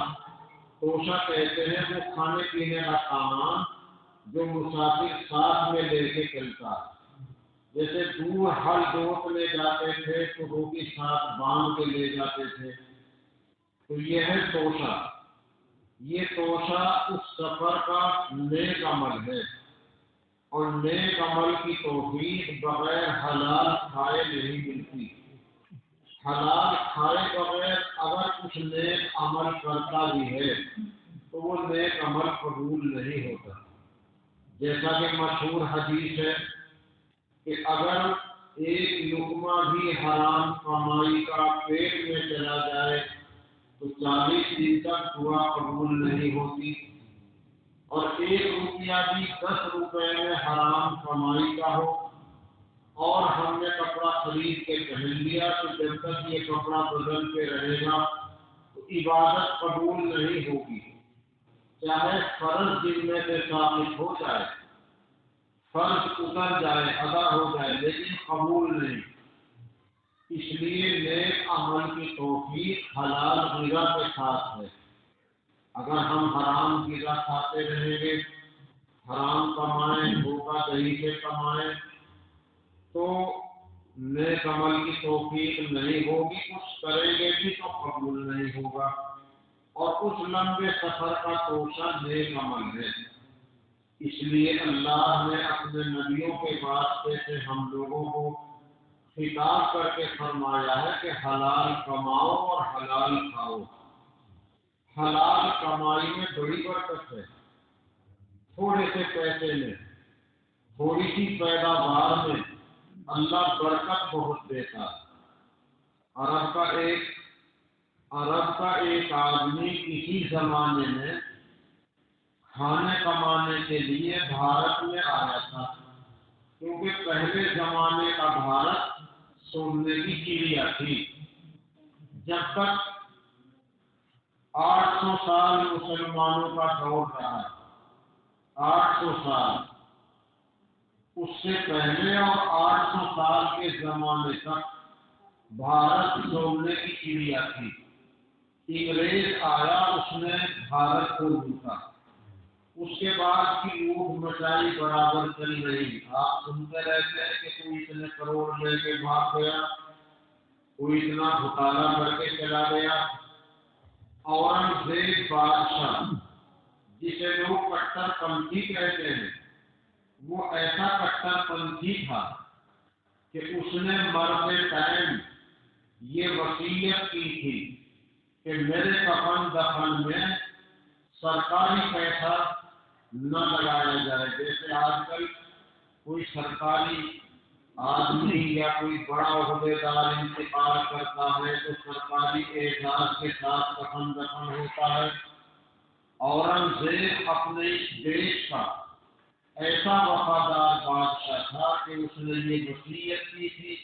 کہتے ہیں وہ کھانے پینے کا سامان جو مسافر ساتھ میں لے کے چلتا ہے۔ جیسے دور ہل جوت لے جاتے تھے تو روٹی ساتھ باندھ کے لے جاتے تھے، تو یہ ہے توشہ۔ یہ توشہ اس سفر کا نیک عمل ہے، اور نیک عمل کی توفیق بغیر حلال کھائے نہیں ملتی۔ حلال کھائے بغیر اگر کچھ نیک عمل کرتا بھی ہے تو وہ نیک عمل قبول نہیں ہوتا۔ جیسا کہ مشہور حدیث ہے کہ اگر ایک لقمہ بھی حرام کمائی کا پیٹ میں چلا جائے تو 40 دن تک دعا قبول نہیں ہوتی، اور 1 روپیہ بھی 10 روپے میں حرام کمائی کا ہو اور ہم نے کپڑا خرید کے پہن لیا تو جب تک یہ کپڑا بدل کے رہے گا تو عبادت قبول نہیں ہوگی، چاہے فرض ذمے سے ثابت ہو جائے، فرض اتر جائے، ادا ہو جائے، لیکن قبول نہیں۔ اس لیے نیک عمل کی توفیق حلال غذا کے ساتھ ہے۔ اگر ہم حرام غذا کھاتے رہیں گے، حرام کمائیں، دھوکہ دہی سے کمائیں، تو نیک عمل کی توفیق نہیں ہوگی، کچھ کریں گے بھی تو قبول نہیں ہوگا، اور اس لمبے سفر کا توشہ نیک عمل ہے۔ اس لیے اللہ نے اپنے نبیوں کے واسطے سے ہم لوگوں کو خطاب کر کے فرمایا ہے کہ حلال کماؤ اور حلال کھاؤ۔ حلال کمائی میں بڑی برکت ہے، تھوڑے سے پیسے میں، تھوڑی سی پیداوار میں اللہ برکت بہت دیتا۔ عرب کا ایک آدمی کسی زمانے میں کھانے کمانے کے لیے بھارت میں آیا تھا، کیونکہ پہلے زمانے کا بھارت سونے کی چڑیا تھی۔ جب تک 800 سال مسلمانوں کا دور رہا، 800 سال، اس سے پہلے اور 800 سال کے زمانے تک بھارت سونے کی چڑیا تھی۔ انگریز آیا، اس نے بھارت کو لوٹا، اس کے بعد کی لوٹ مچائی برابر چل رہی۔ آپ سنتے رہتے ہیں کہ کوئی اتنے کروڑ لے کے بھاگ گیا، کوئی اتنا گھوٹالا کر کے چلا گیا۔ اورنگزیب بادشاہ، جسے لوگ کٹر پنتھی کہتے ہیں، وہ ایسا کٹر پنتھی تھا کہ اس نے مرتے ٹائم یہ وصیت کی تھی کہ میرے کفن دفن میں سرکاری پیسہ نہ لگایا جائے۔ جیسے آج کل کوئی سرکاری آدمی یا کوئی بڑا عہدیدار انتقال کرتا ہے تو سرکاری اعزاز کے ساتھ کفن دفن ہوتا ہے۔ اورنگزیب اپنے اس دیش کا ایسا وفادار بادشاہ تھا کہ اس نے یہ وصیت کی تھی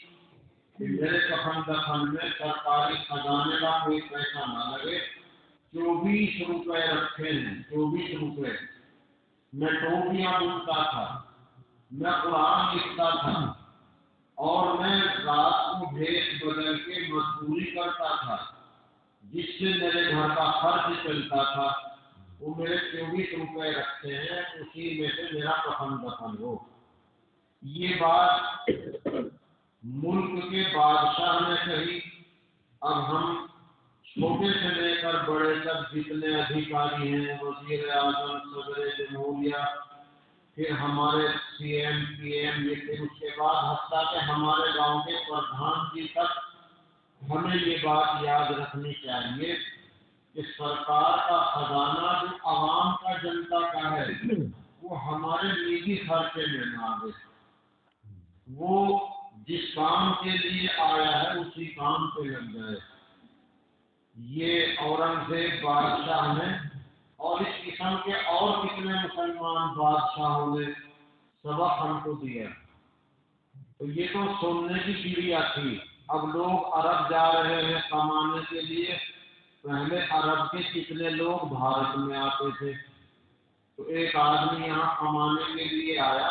کہ میرے کفن دفن میں سرکاری خزانے کا کوئی پیسہ نہ لگے۔ 24 روپے رکھے ہیں، 24 روپے۔ میں ٹوپیاں بنتا تھا، میں قرآن لکھتا تھا، اور میں رات کو بھیس بدل کے مزدوری کرتا تھا، جس سے میرے گھر کا خرچ چلتا تھا۔ وہ میرے 24 روپے رکھتے ہیں، اسی میں سے میرا کفن دفن ہو۔ یہ بات ملک کے بادشاہ نے کہی۔ اب ہم چھوٹے سے لے کر بڑے تک جتنے ادھیکاری ہیں، وزیر اعظم، صدر جمہوریہ، پھر ہمارے سی ایم پی ایم، پھر اس کے بعد حتیٰ کہ ہمارے گاؤں کے پردھان جی تک، ہمیں یہ بات یاد رکھنی چاہیے کہ سرکار کا خزانہ جو عوام کا، جنتا کا ہے، وہ ہمارے نجی خرچے میں نہ آئے۔ وہ جس کام کے لیے آیا ہے اسی کام پہ لگ جائے۔ یہ اورنگزیب بادشاہ نے اور اس قسم کے اور کتنے مسلمان بادشاہوں نے سبق ہم کو دیا۔ تو یہ تو سننے کی چڑیا تھی۔ اب لوگ عرب جا رہے ہیں کمانے کے لیے۔ پہلے عرب کے کتنے لوگ بھارت میں آتے تھے۔ تو ایک آدمی یہاں کمانے کے لیے آیا،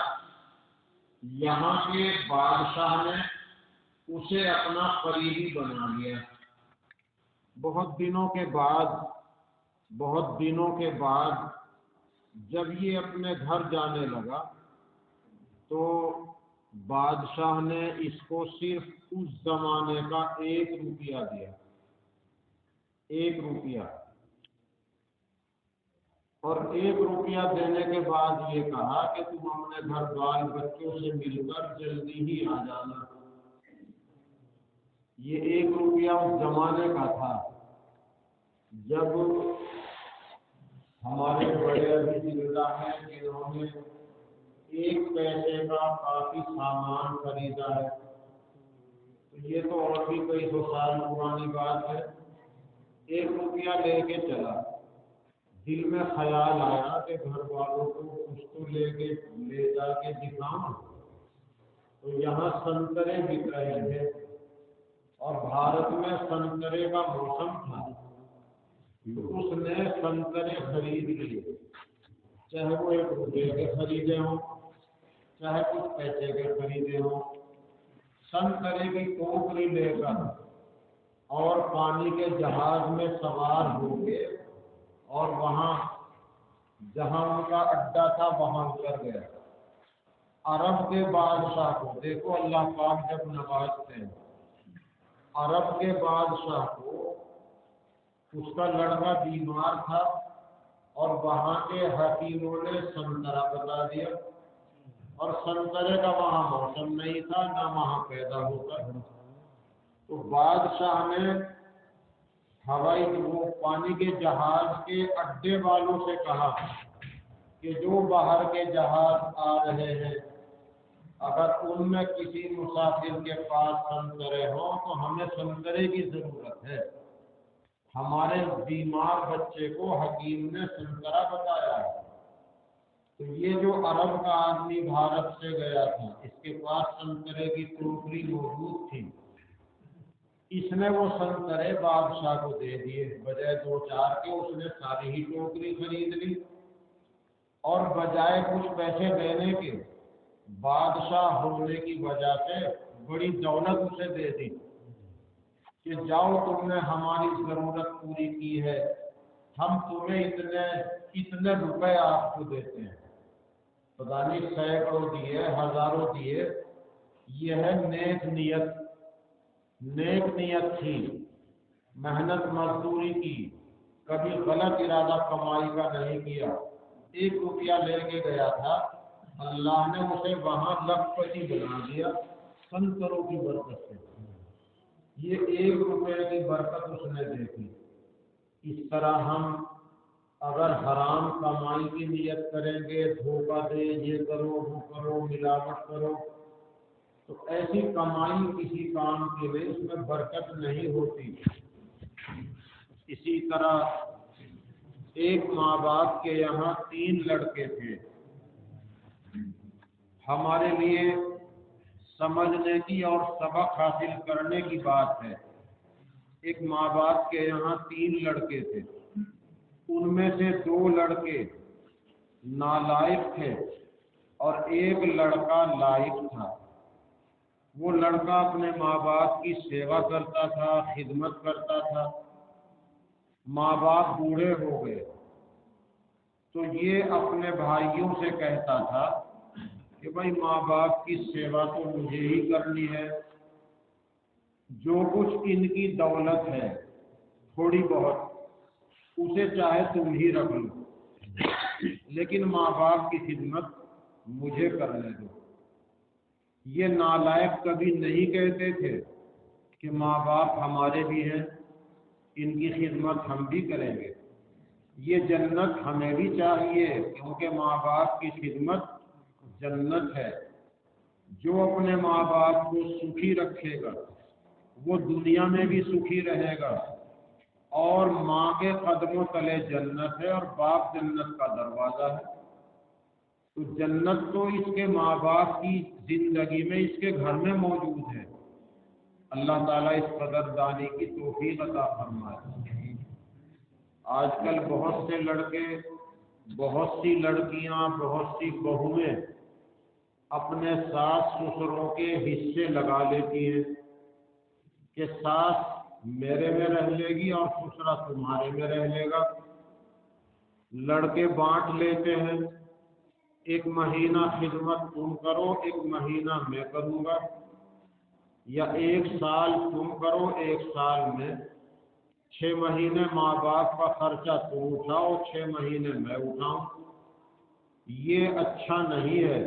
یہاں کے بادشاہ نے اسے اپنا قریبی بنا لیا۔ بہت دنوں کے بعد جب یہ اپنے گھر جانے لگا تو بادشاہ نے اس کو صرف اس زمانے کا 1 روپیہ دیا، 1 روپیہ۔ اور 1 روپیہ دینے کے بعد یہ کہا کہ تم اپنے گھر بال بچوں سے مل کر جلدی ہی آ جانا۔ یہ 1 روپیہ اس زمانے کا تھا جب ہمارے بڑے ابھی زندہ ہیں جنہوں نے 1 پیسے کا کافی سامان خریدا ہے۔ تو یہ تو اور بھی کئی 100 سال پرانی بات ہے۔ 1 روپیہ لے کے چلا، دل میں خیال آیا کہ گھر والوں کو کچھ تو لے جا کے دکھاؤں۔ تو یہاں سنترے بک رہے تھے اور بھارت میں سنترے کا موسم تھا۔ تو اس نے سنترے خرید لیے، چاہے وہ 1 روپے کے خریدے ہوں، چاہے کچھ پیسے کے خریدے ہوں۔ سنترے کی ٹوکری لے کر اور پانی کے جہاز میں سوار ہو کے اور وہاں جہاں ان کا اڈا تھا وہاں اتر گیا۔ عرب کے بادشاہ کو دیکھو، اللہ پاک جب نوازتے ہیں، عرب کے بادشاہ کو اس کا لڑکا بیمار تھا اور وہاں کے حکیموں نے سنترا بتا دیا، اور سنترے کا وہاں موسم نہیں تھا، نہ وہاں پیدا ہوتا۔ تو بادشاہ نے وہ پانی کے جہاز کے اڈے والوں سے کہا کہ جو باہر کے جہاز آ رہے ہیں، اگر ان میں کسی مسافر کے پاس سنترے ہوں تو ہمیں سنترے کی ضرورت ہے۔ ہمارے بیمار بچے کو حکیم نے سنترا بتایا ہے۔ تو یہ جو عرب کا آدمی بھارت سے گیا تھا، اس کے پاس سنترے کی ٹوکری موجود تھی۔ اس نے وہ سنترے بادشاہ کو دے دیے، بجائے 2-4 کے اس نے ساری ہی ٹوکری خرید لی، اور بجائے کچھ پیسے دینے کے بادشاہ ہونے کی وجہ سے بڑی دولت اسے دے دی کہ جاؤ، تم نے ہماری ضرورت پوری کی ہے، ہم تمہیں اتنے روپے آپ کو دیتے ہیں۔ پتہ نہیں سینکڑوں دیے، ہزاروں دیے۔ یہ ہے نیک نیت تھی، محنت مزدوری کی، کبھی غلط ارادہ کمائی کا نہیں کیا۔ 1 روپیہ لے کے گیا تھا، اللہ نے اسے وہاں لکھپتی بنا دیا سنتروں کی برکت سے۔ یہ 1 روپے کی برکت اس نے دیکھی۔ اس طرح ہم اگر حرام کمائی کی نیت کریں گے، دھوکہ دے، یہ کرو وہ کرو، ملاوٹ کرو، تو ایسی کمائی کسی کام کے لیے اس میں برکت نہیں ہوتی۔ اسی طرح ایک ماں باپ کے یہاں 3 لڑکے تھے۔ ہمارے لیے سمجھنے کی اور سبق حاصل کرنے کی بات ہے۔ ایک ماں باپ کے یہاں 3 لڑکے تھے، ان میں سے 2 لڑکے نالائق تھے اور ایک لڑکا لائق تھا۔ وہ لڑکا اپنے ماں باپ کی سیوا کرتا تھا، خدمت کرتا تھا، ماں باپ بوڑھے ہو گئے تو یہ اپنے بھائیوں سے کہتا تھا کہ بھائی ماں باپ کی سیوا تو مجھے ہی کرنی ہے، جو کچھ ان کی دولت ہے تھوڑی بہت اسے چاہے تم ہی رکھ لو، لیکن ماں باپ کی خدمت مجھے کرنے دو۔ یہ نالائق کبھی نہیں کہتے تھے کہ ماں باپ ہمارے بھی ہیں، ان کی خدمت ہم بھی کریں گے، یہ جنت ہمیں بھی چاہیے کیونکہ ماں باپ کی خدمت جنت ہے۔ جو اپنے ماں باپ کو سکھی رکھے گا وہ دنیا میں بھی سکھی رہے گا، اور ماں کے قدموں تلے جنت ہے اور باپ جنت کا دروازہ ہے۔ تو جنت تو اس کے ماں باپ کی زندگی میں، اس کے گھر میں موجود ہے۔ اللہ تعالیٰ اس قدر دانی کی توفیق عطا فرمائے۔ آج کل بہت سے لڑکے، بہت سی لڑکیاں، بہت سی بہویں اپنے ساس سسروں کے حصے لگا لیتی ہیں کہ ساس میرے میں رہ لے گی اور سسرا تمہارے میں رہ لے گا۔ لڑکے بانٹ لیتے ہیں، ایک مہینہ خدمت تم کرو، ایک مہینہ میں کروں گا، یا ایک سال تم کرو، ایک سال میں، 6 مہینے ماں باپ کا خرچہ تم اٹھاؤ، 6 مہینے میں اٹھاؤں۔ یہ اچھا نہیں ہے۔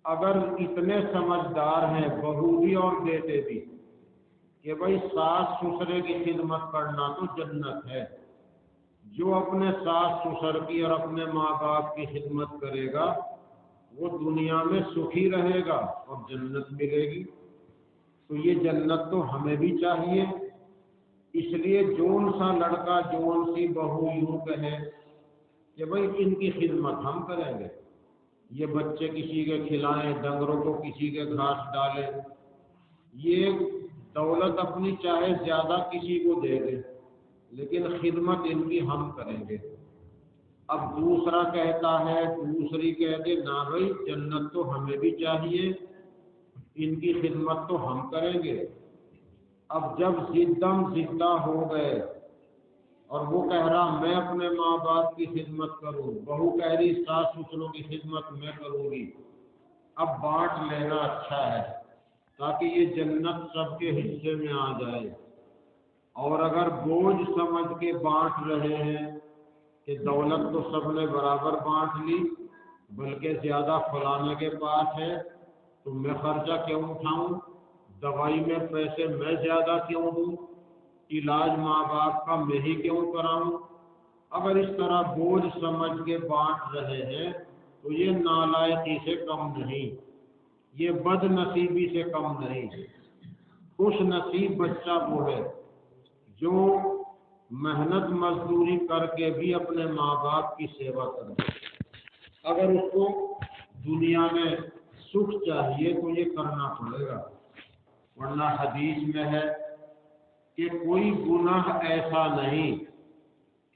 اگر اتنے سمجھدار ہیں بہو بھی اور بیٹے بھی کہ بھائی ساس سسرے کی خدمت کرنا تو جنت ہے، جو اپنے ساس سسر کی اور اپنے ماں باپ کی خدمت کرے گا وہ دنیا میں سکھی رہے گا اور جنت ملے گی۔ تو یہ جنت تو ہمیں بھی چاہیے۔ اس لیے جون سا لڑکا، جون سی بہو یوں کہے کہ بھائی ان کی خدمت ہم کریں گے، یہ بچے کسی کے کھلائیں، ڈنگروں کو کسی کے گھاس ڈالیں، یہ دولت اپنی چاہے زیادہ کسی کو دے دے لیکن خدمت ان کی ہم کریں گے۔ اب دوسرا کہتا ہے، دوسری کہتے نہ بھائی جنت تو ہمیں بھی چاہیے، ان کی خدمت تو ہم کریں گے۔ اب جب زدم زدہ ہو گئے اور وہ کہہ رہا میں اپنے ماں باپ کی خدمت کروں، بہو کہہ رہی ساس سسروں کی خدمت میں کروں گی، اب بانٹ لینا اچھا ہے تاکہ یہ جنت سب کے حصے میں آ جائے۔ اور اگر بوجھ سمجھ کے بانٹ رہے ہیں کہ دولت تو سب نے برابر بانٹ لی بلکہ زیادہ فلانے کے پاس ہے تو میں خرچہ کیوں اٹھاؤں، دوائی میں پیسے میں زیادہ کیوں دوں، علاج ماں باپ کا میں ہی کیوں کراؤں، اگر اس طرح بوجھ سمجھ کے بانٹ رہے ہیں تو یہ نالائقی سے کم نہیں، یہ بد نصیبی سے کم نہیں۔ خوش نصیب بچہ وہ ہے جو محنت مزدوری کر کے بھی اپنے ماں باپ کی سیوا کرے۔ اگر اس کو دنیا میں سکھ چاہیے تو یہ کرنا پڑے گا، ورنہ حدیث میں ہے کہ کوئی گناہ ایسا نہیں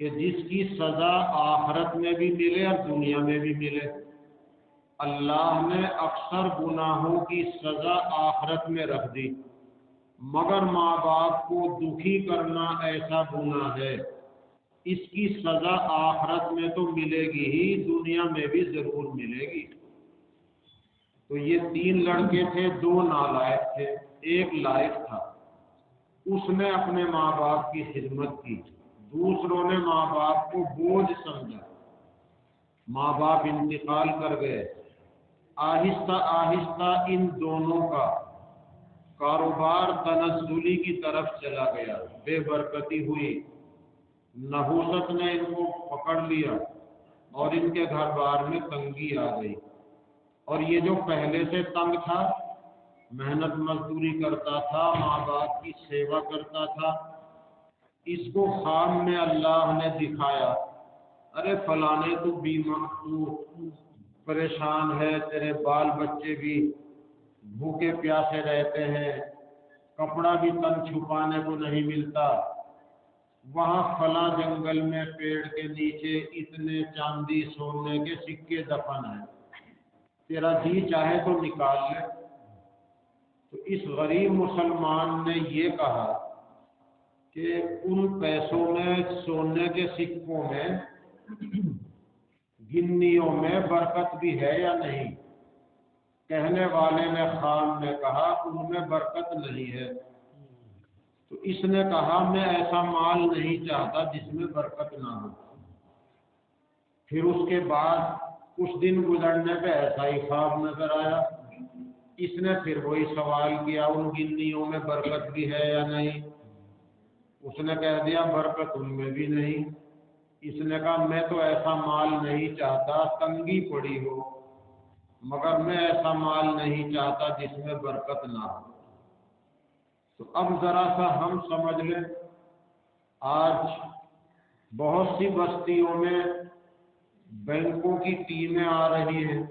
کہ جس کی سزا آخرت میں بھی ملے اور دنیا میں بھی ملے۔ اللہ نے اکثر گناہوں کی سزا آخرت میں رکھ دی، مگر ماں باپ کو دکھی کرنا ایسا گناہ ہے، اس کی سزا آخرت میں تو ملے گی ہی، دنیا میں بھی ضرور ملے گی۔ تو یہ 3 لڑکے تھے، 2 نالائق تھے، ایک لائق تھا، اس نے اپنے ماں باپ کی خدمت کی، دوسروں نے ماں باپ کو بوجھ سمجھا۔ ماں باپ انتقال کر گئے، آہستہ آہستہ ان دونوں کا کاروبار تنزلی کی طرف چلا گیا، بے برکتی ہوئی، نحوست نے ان کو پکڑ لیا اور ان کے گھر بار میں تنگی آ گئی۔ اور یہ جو پہلے سے تنگ تھا، محنت مزدوری کرتا تھا، ماں باپ کی سیوا کرتا تھا، اس کو خواب میں اللہ نے دکھایا، ارے فلانے تو بیمار، تو پریشان ہے، تیرے بال بچے بھی بھوکے پیاسے رہتے ہیں، کپڑا بھی تن چھپانے کو نہیں ملتا، وہاں فلاں جنگل میں پیڑ کے نیچے اتنے چاندی سونے کے سکے دفن ہیں، تیرا جی چاہے تو نکال لے۔ تو اس غریب مسلمان نے یہ کہا کہ ان پیسوں میں، سونے کے سکوں میں، گنیوں میں برکت بھی ہے یا نہیں؟ کہنے والے نے، خان نے کہا ان میں برکت نہیں ہے۔ تو اس نے کہا میں ایسا مال نہیں چاہتا جس میں برکت نہ ہو۔ پھر اس کے بعد کچھ دن گزرنے پہ ایسا ہی خواب نظر آیا۔ اس نے پھر وہی سوال کیا ان گنیوں میں برکت بھی ہے یا نہیں؟ اس نے کہہ دیا برکت ان میں بھی نہیں۔ اس نے کہا میں تو ایسا مال نہیں چاہتا، تنگی پڑی ہو، مگر میں ایسا مال نہیں چاہتا جس میں برکت نہ ہو۔ تو اب ذرا سا ہم سمجھ لیں، آج بہت سی بستیوں میں بینکوں کی ٹیمیں آ رہی ہیں،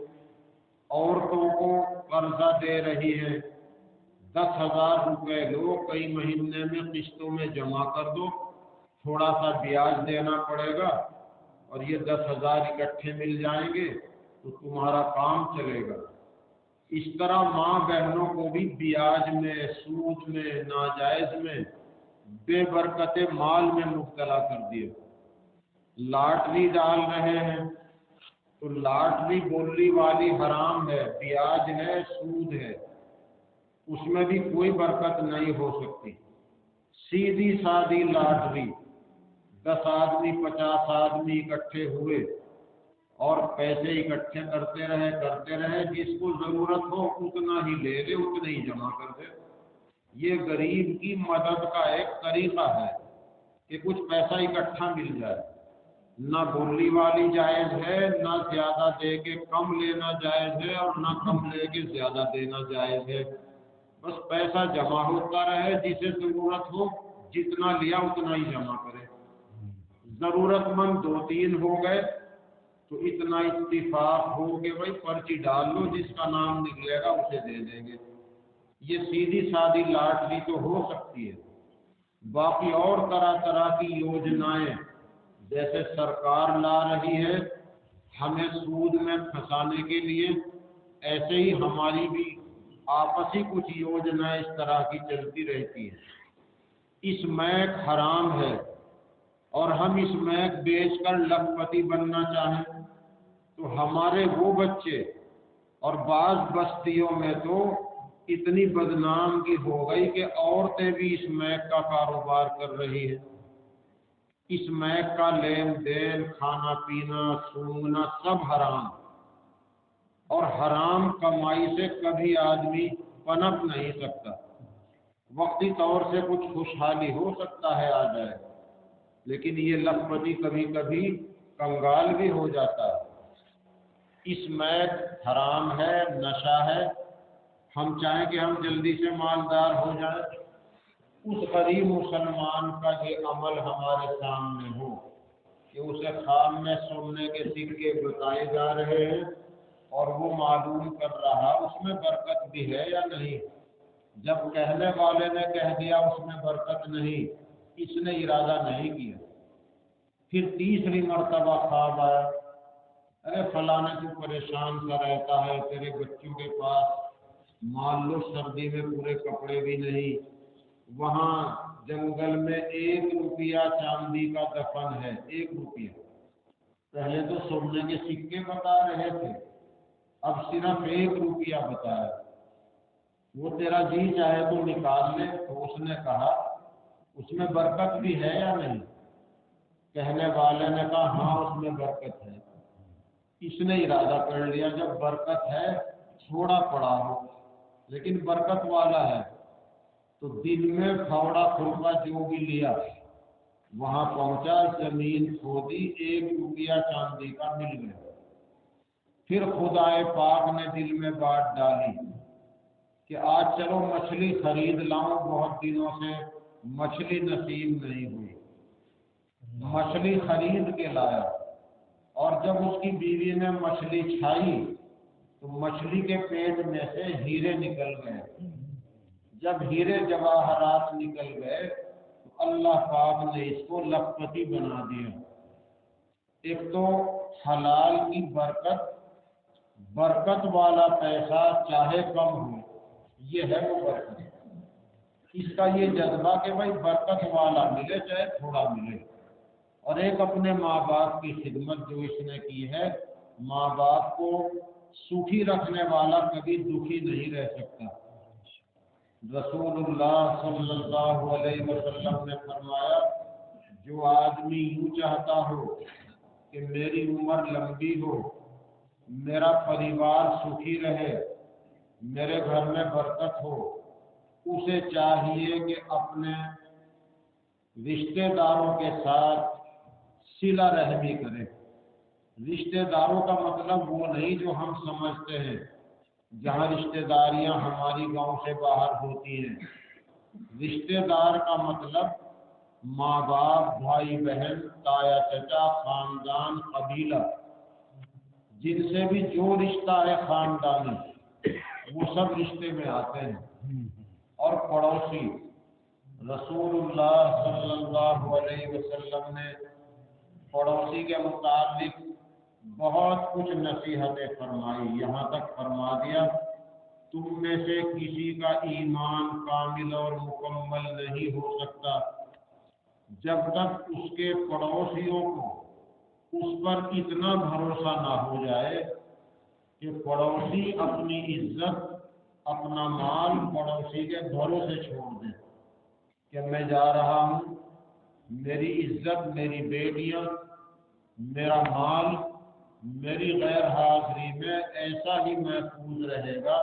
عورتوں کو قرضہ دے رہی ہیں، 10,000 روپے لو، کئی مہینے میں قسطوں میں جمع کر دو، تھوڑا سا بیاج دینا پڑے گا اور یہ 10,000 اکٹھے مل جائیں گے تو تمہارا کام چلے گا۔ اس طرح ماں بہنوں کو بھی بیاج میں، سود میں، ناجائز میں، بے برکت مال میں مبتلا کر دیا۔ لاٹری ڈال رہے ہیں تو لاٹری بولی والی حرام ہے، بیاج ہے، سود ہے، اس میں بھی کوئی برکت نہیں ہو سکتی۔ سیدھی سادی لاٹری، 10 آدمی 50 آدمی اکٹھے ہوئے اور پیسے اکٹھے کرتے رہے، جس کو ضرورت ہو اتنا ہی لے لے، اتنا ہی جمع کر دے۔ یہ غریب کی مدد کا ایک طریقہ ہے کہ کچھ پیسہ اکٹھا مل جائے۔ نہ بولی والی جائز ہے، نہ زیادہ دے کے کم لینا جائز ہے، اور نہ کم لے کے زیادہ دینا جائز ہے۔ بس پیسہ جمع ہوتا رہے، جسے ضرورت ہو جتنا لیا اتنا ہی جمع کرے۔ ضرورت مند 2-3 ہو گئے تو اتنا اتفاق ہو کہ بھائی پرچی ڈال لو، جس کا نام نکلے گا اسے دے دیں گے۔ یہ سیدھی سادی لاٹری تو ہو سکتی ہے۔ باقی اور طرح طرح کی یوجنائیں جیسے سرکار لا رہی ہے ہمیں سود میں پھنسانے کے لیے، ایسے ہی ہماری بھی آپسی کچھ یوجنائیں اس طرح کی چلتی رہتی ہیں۔ اس میک حرام ہے اور ہم اس میک بیچ کر لکھپتی بننا چاہیں تو ہمارے وہ بچے، اور بعض بستیوں میں تو اتنی بدنام کی ہو گئی کہ عورتیں بھی اس میک کا کاروبار کر رہی ہیں۔ اس میک کا لین دین، کھانا پینا، سونگنا سب حرام، اور حرام کمائی سے کبھی آدمی پنپ نہیں سکتا۔ وقتی طور سے کچھ خوشحالی ہو سکتا ہے آ جائے، لیکن یہ لکھپتی کبھی کبھی کنگال بھی ہو جاتا ہے۔ اس میک حرام ہے، نشہ ہے۔ ہم چاہیں کہ ہم جلدی سے مالدار ہو جائیں، اس غریب مسلمان کا یہ عمل ہمارے سامنے ہو کہ اسے خواب میں سونے کے سکے بتائے جا رہے ہیں اور وہ معلوم کر رہا اس میں برکت بھی ہے یا نہیں۔ جب کہنے والے نے کہہ دیا اس میں برکت نہیں، اس نے ارادہ نہیں کیا۔ پھر تیسری مرتبہ خواب آیا، ارے فلانے تو پریشان سا رہتا ہے، تیرے بچوں کے پاس مان لو سردی میں پورے کپڑے بھی نہیں، وہاں جنگل میں 1 روپیہ چاندی کا دفن ہے، 1 روپیہ۔ پہلے تو سونے کے سکے بتا رہے تھے، اب صرف 1 روپیہ بتایا۔ وہ تیرا جی چاہے تو نکال لے۔ تو اس نے کہا اس میں برکت بھی ہے یا نہیں؟ کہنے والے نے کہا ہاں اس میں برکت ہے۔ اس نے ارادہ کر لیا جب برکت ہے، تھوڑا پڑا ہو لیکن برکت والا ہے، تو دن میں پھاوڑا کھرپا جو بھی لیا، وہاں پہنچا، زمین کھودی، 1 روپیہ چاندی کا مل گیا۔ پھر خدائے پاک نے دل میں بات ڈالی کہ آج چلو مچھلی خرید لاؤں، بہت دنوں سے مچھلی نصیب نہیں ہوئی۔ مچھلی خرید کے لایا، اور جب اس کی بیوی نے مچھلی چھائی تو مچھلی کے پیٹ میں سے ہیرے نکل گئے۔ جب ہیرے جواہرات نکل گئے تو اللہ پاک نے اس کو لکھپتی بنا دیا۔ ایک تو حلال کی برکت، برکت والا پیسہ چاہے کم ہو
یہ ہے وہ برکت۔ اس کا یہ جذبہ کہ بھائی برکت والا ملے چاہے تھوڑا ملے، اور ایک اپنے ماں باپ کی خدمت جو اس نے کی ہے، ماں باپ کو سکھی رکھنے والا کبھی دکھی نہیں رہ سکتا۔ رسول اللہ صلی اللہ علیہ وسلم نے فرمایا، جو آدمی یوں چاہتا ہو کہ میری عمر لمبی ہو، میرا پریوار سکھی رہے، میرے گھر میں برکت ہو، اسے چاہیے کہ اپنے رشتہ داروں کے ساتھ صلہ رحمی کرے۔ رشتہ داروں کا مطلب وہ نہیں جو ہم سمجھتے ہیں، جہاں رشتہ داریاں ہماری گاؤں سے باہر ہوتی ہیں۔ رشتہ دار کا مطلب ماں باپ، بھائی بہن، تایا چچا، خاندان، قبیلہ، جن سے بھی جو رشتہ ہے خاندانی، وہ سب رشتے میں آتے ہیں۔ اور پڑوسی، رسول اللہ صلی اللہ علیہ وسلم نے پڑوسی کے متعلق بہت کچھ نصیحتیں فرمائی، یہاں تک فرما دیا، تم میں سے کسی کا ایمان کامل اور مکمل نہیں ہو سکتا جب تک اس کے پڑوسیوں کو اس پر اتنا بھروسہ نہ ہو جائے کہ پڑوسی اپنی عزت، اپنا مال پڑوسی کے بھروسے چھوڑ دے کہ میں جا رہا ہوں، میری عزت، میری بیٹیاں، میرا مال میری غیر حاضری میں ایسا ہی محفوظ رہے گا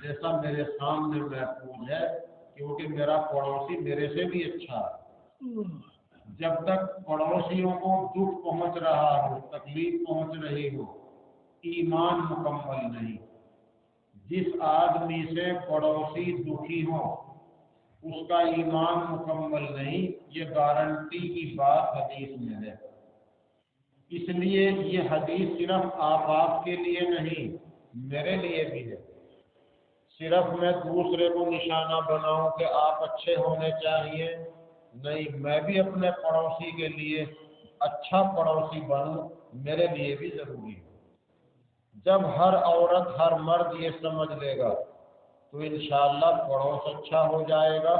جیسا میرے سامنے محفوظ ہے، کیونکہ میرا پڑوسی میرے سے بھی اچھا ہے۔ جب تک پڑوسیوں کو دکھ پہنچ رہا ہو، تکلیف پہنچ رہی ہو، ایمان مکمل نہیں۔ جس آدمی سے پڑوسی دکھی ہو، اس کا ایمان مکمل نہیں، یہ گارنٹی کی بات حدیث میں ہے۔ اس لیے یہ حدیث صرف آپ کے لیے نہیں، میرے لیے بھی ہے۔ صرف میں دوسرے کو نشانہ بناؤں کہ آپ اچھے ہونے چاہیے، نہیں، میں بھی اپنے پڑوسی کے لیے اچھا پڑوسی بنوں، میرے لیے بھی ضروری ہے۔ جب ہر عورت، ہر مرد یہ سمجھ لے گا تو انشاءاللہ پڑوس اچھا ہو جائے گا،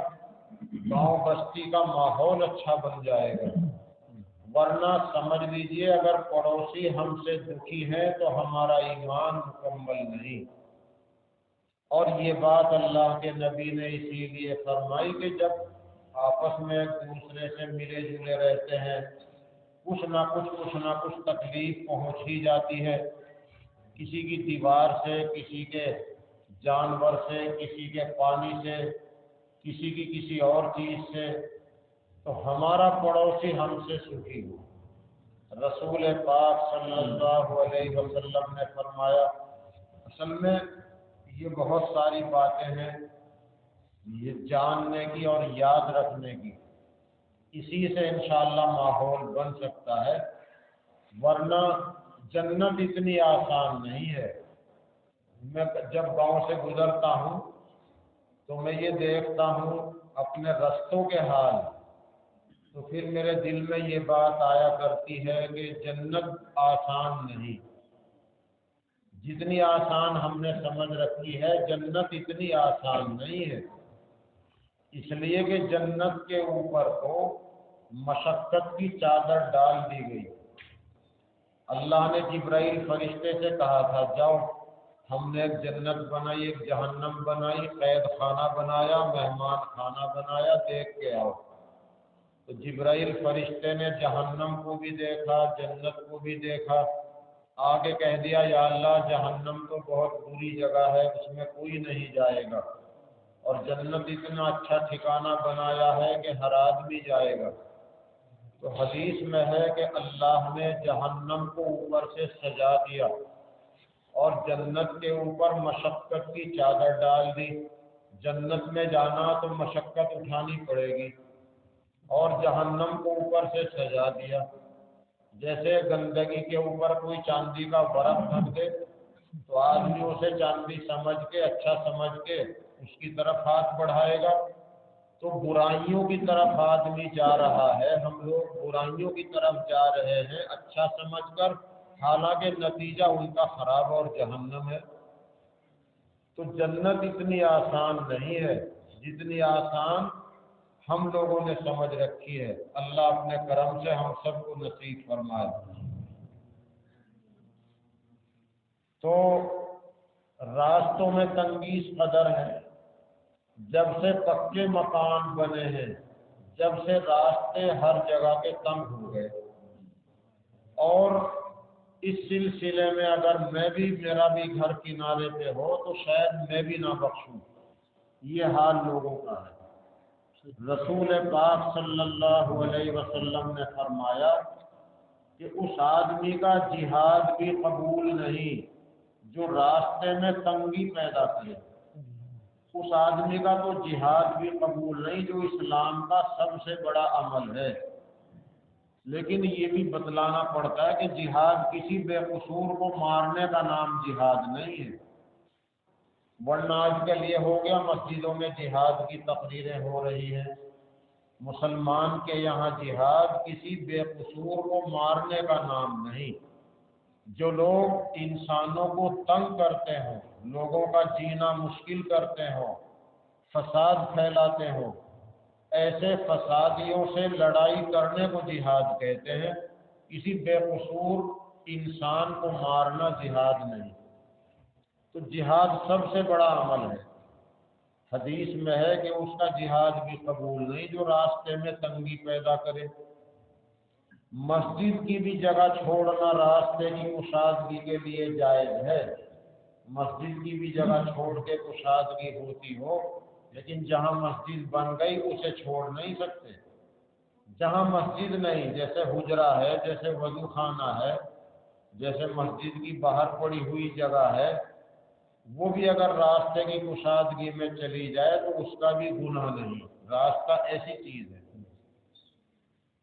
گاؤں بستی کا ماحول اچھا بن جائے گا۔ ورنہ سمجھ لیجئے اگر پڑوسی ہم سے دکھی ہے تو ہمارا ایمان مکمل نہیں۔ اور یہ بات اللہ کے نبی نے اسی لیے فرمائی کہ جب آپس میں ایک دوسرے سے ملے جلے رہتے ہیں، کچھ نہ کچھ تکلیف پہنچ ہی جاتی ہے، کسی کی دیوار سے، کسی کے جانور سے، کسی کے پانی سے، کسی کی کسی اور چیز سے، تو ہمارا پڑوسی ہم سے سکھی ہو۔ رسول پاک صلی اللہ علیہ وسلم نے فرمایا، اصل میں یہ بہت ساری باتیں ہیں یہ جاننے کی اور یاد رکھنے کی، اسی سے انشاءاللہ ماحول بن سکتا ہے، ورنہ جنت اتنی آسان نہیں ہے۔ میں جب گاؤں سے گزرتا ہوں تو میں یہ دیکھتا ہوں اپنے رستوں کے حال، تو پھر میرے دل میں یہ بات آیا کرتی ہے کہ جنت آسان نہیں، جتنی آسان ہم نے سمجھ رکھی ہے جنت اتنی آسان نہیں ہے، اس لیے کہ جنت کے اوپر تو مشقت کی چادر ڈال دی گئی۔ اللہ نے جبرائیل فرشتے سے کہا تھا، جاؤ، ہم نے ایک جنت بنائی، ایک جہنم بنائی، قید خانہ بنایا، مہمان خانہ بنایا، دیکھ کے آؤ۔ تو جبرائیل فرشتے نے جہنم کو بھی دیکھا، جنت کو بھی دیکھا، آگے کہہ دیا، یا اللہ جہنم تو بہت بری جگہ ہے، اس میں کوئی نہیں جائے گا، اور جنت اتنا اچھا ٹھکانہ بنایا ہے کہ ہر آدمی جائے گا۔ تو حدیث میں ہے کہ اللہ نے جہنم کو اوپر سے سجا دیا اور جنت کے اوپر مشقت کی چادر ڈال دی۔ جنت میں جانا تو مشقت اٹھانی پڑے گی، اور جہنم کو اوپر سے سجا دیا، جیسے گندگی کے اوپر کوئی چاندی کا برف رکھ دے تو آدمی اسے چاندی سمجھ کے، اچھا سمجھ کے اس کی طرف ہاتھ بڑھائے گا۔ تو برائیوں کی طرف آدمی جا رہا ہے، ہم لوگ برائیوں کی طرف جا رہے ہیں اچھا سمجھ کر، حالانکہ نتیجہ ان کا خراب اور جہنم ہے۔ تو جنت اتنی آسان نہیں ہے جتنی آسان ہم لوگوں نے سمجھ رکھی ہے۔ اللہ اپنے کرم سے ہم سب کو نصیب فرمائے۔ تو راستوں میں تنگی اس قدر ہے، جب سے پکے مکان بنے ہیں، جب سے راستے ہر جگہ کے تنگ ہو گئے، اور اس سلسلے میں اگر میرا بھی گھر کنارے پہ ہو تو شاید میں بھی نہ بخشوں، یہ حال لوگوں کا ہے۔ رسول پاک صلی اللہ علیہ وسلم نے فرمایا کہ اس آدمی کا جہاد بھی قبول نہیں جو راستے میں تنگی پیدا کرے، اس آدمی کا تو جہاد بھی قبول نہیں جو اسلام کا سب سے بڑا عمل ہے۔ لیکن یہ بھی بتلانا پڑتا ہے کہ جہاد کسی بے قصور کو مارنے کا نام جہاد نہیں ہے، ورنہ آج کل یہ ہو گیا مسجدوں میں جہاد کی تقریریں ہو رہی ہیں۔ مسلمان کے یہاں جہاد کسی بے قصور کو مارنے کا نام نہیں۔ جو لوگ انسانوں کو تنگ کرتے ہوں، لوگوں کا جینا مشکل کرتے ہوں، فساد پھیلاتے ہوں، ایسے فسادیوں سے لڑائی کرنے کو جہاد کہتے ہیں، کسی بے قصور انسان کو مارنا جہاد نہیں۔ تو جہاد سب سے بڑا عمل ہے۔ حدیث میں ہے کہ اس کا جہاد بھی قبول نہیں جو راستے میں تنگی پیدا کرے۔ مسجد کی بھی جگہ چھوڑنا راستے کی کشادگی کے لیے جائز ہے، مسجد کی بھی جگہ چھوڑ کے کشادگی ہوتی ہو، لیکن جہاں مسجد بن گئی اسے چھوڑ نہیں سکتے۔ جہاں مسجد نہیں، جیسے حجرہ ہے، جیسے وضو خانہ ہے، جیسے مسجد کی باہر پڑی ہوئی جگہ ہے، وہ بھی اگر راستے کی کشادگی میں چلی جائے تو اس کا بھی گناہ نہیں۔ راستہ ایسی چیز ہے۔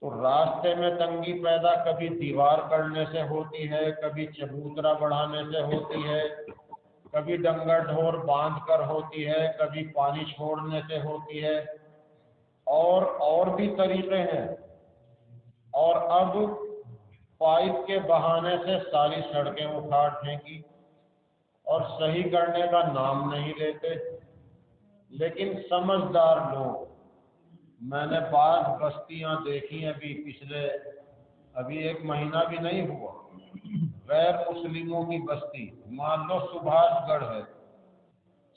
تو راستے میں تنگی پیدا کبھی دیوار کرنے سے ہوتی ہے، کبھی چبوترا بڑھانے سے ہوتی ہے، کبھی ڈنگر ڈھور باندھ کر ہوتی ہے، کبھی پانی چھوڑنے سے ہوتی ہے، اور بھی طریقے ہیں۔ اور اب پائپ کے بہانے سے ساری سڑکیں اکھاڑ پھینکی اور صحیح کرنے کا نام نہیں لیتے۔ لیکن سمجھدار لوگ، میں نے بعض بستیاں دیکھی ابھی ایک مہینہ بھی نہیں ہوا، غیر مسلموں کی بستی، مان لو سبھاش گڑھ ہے،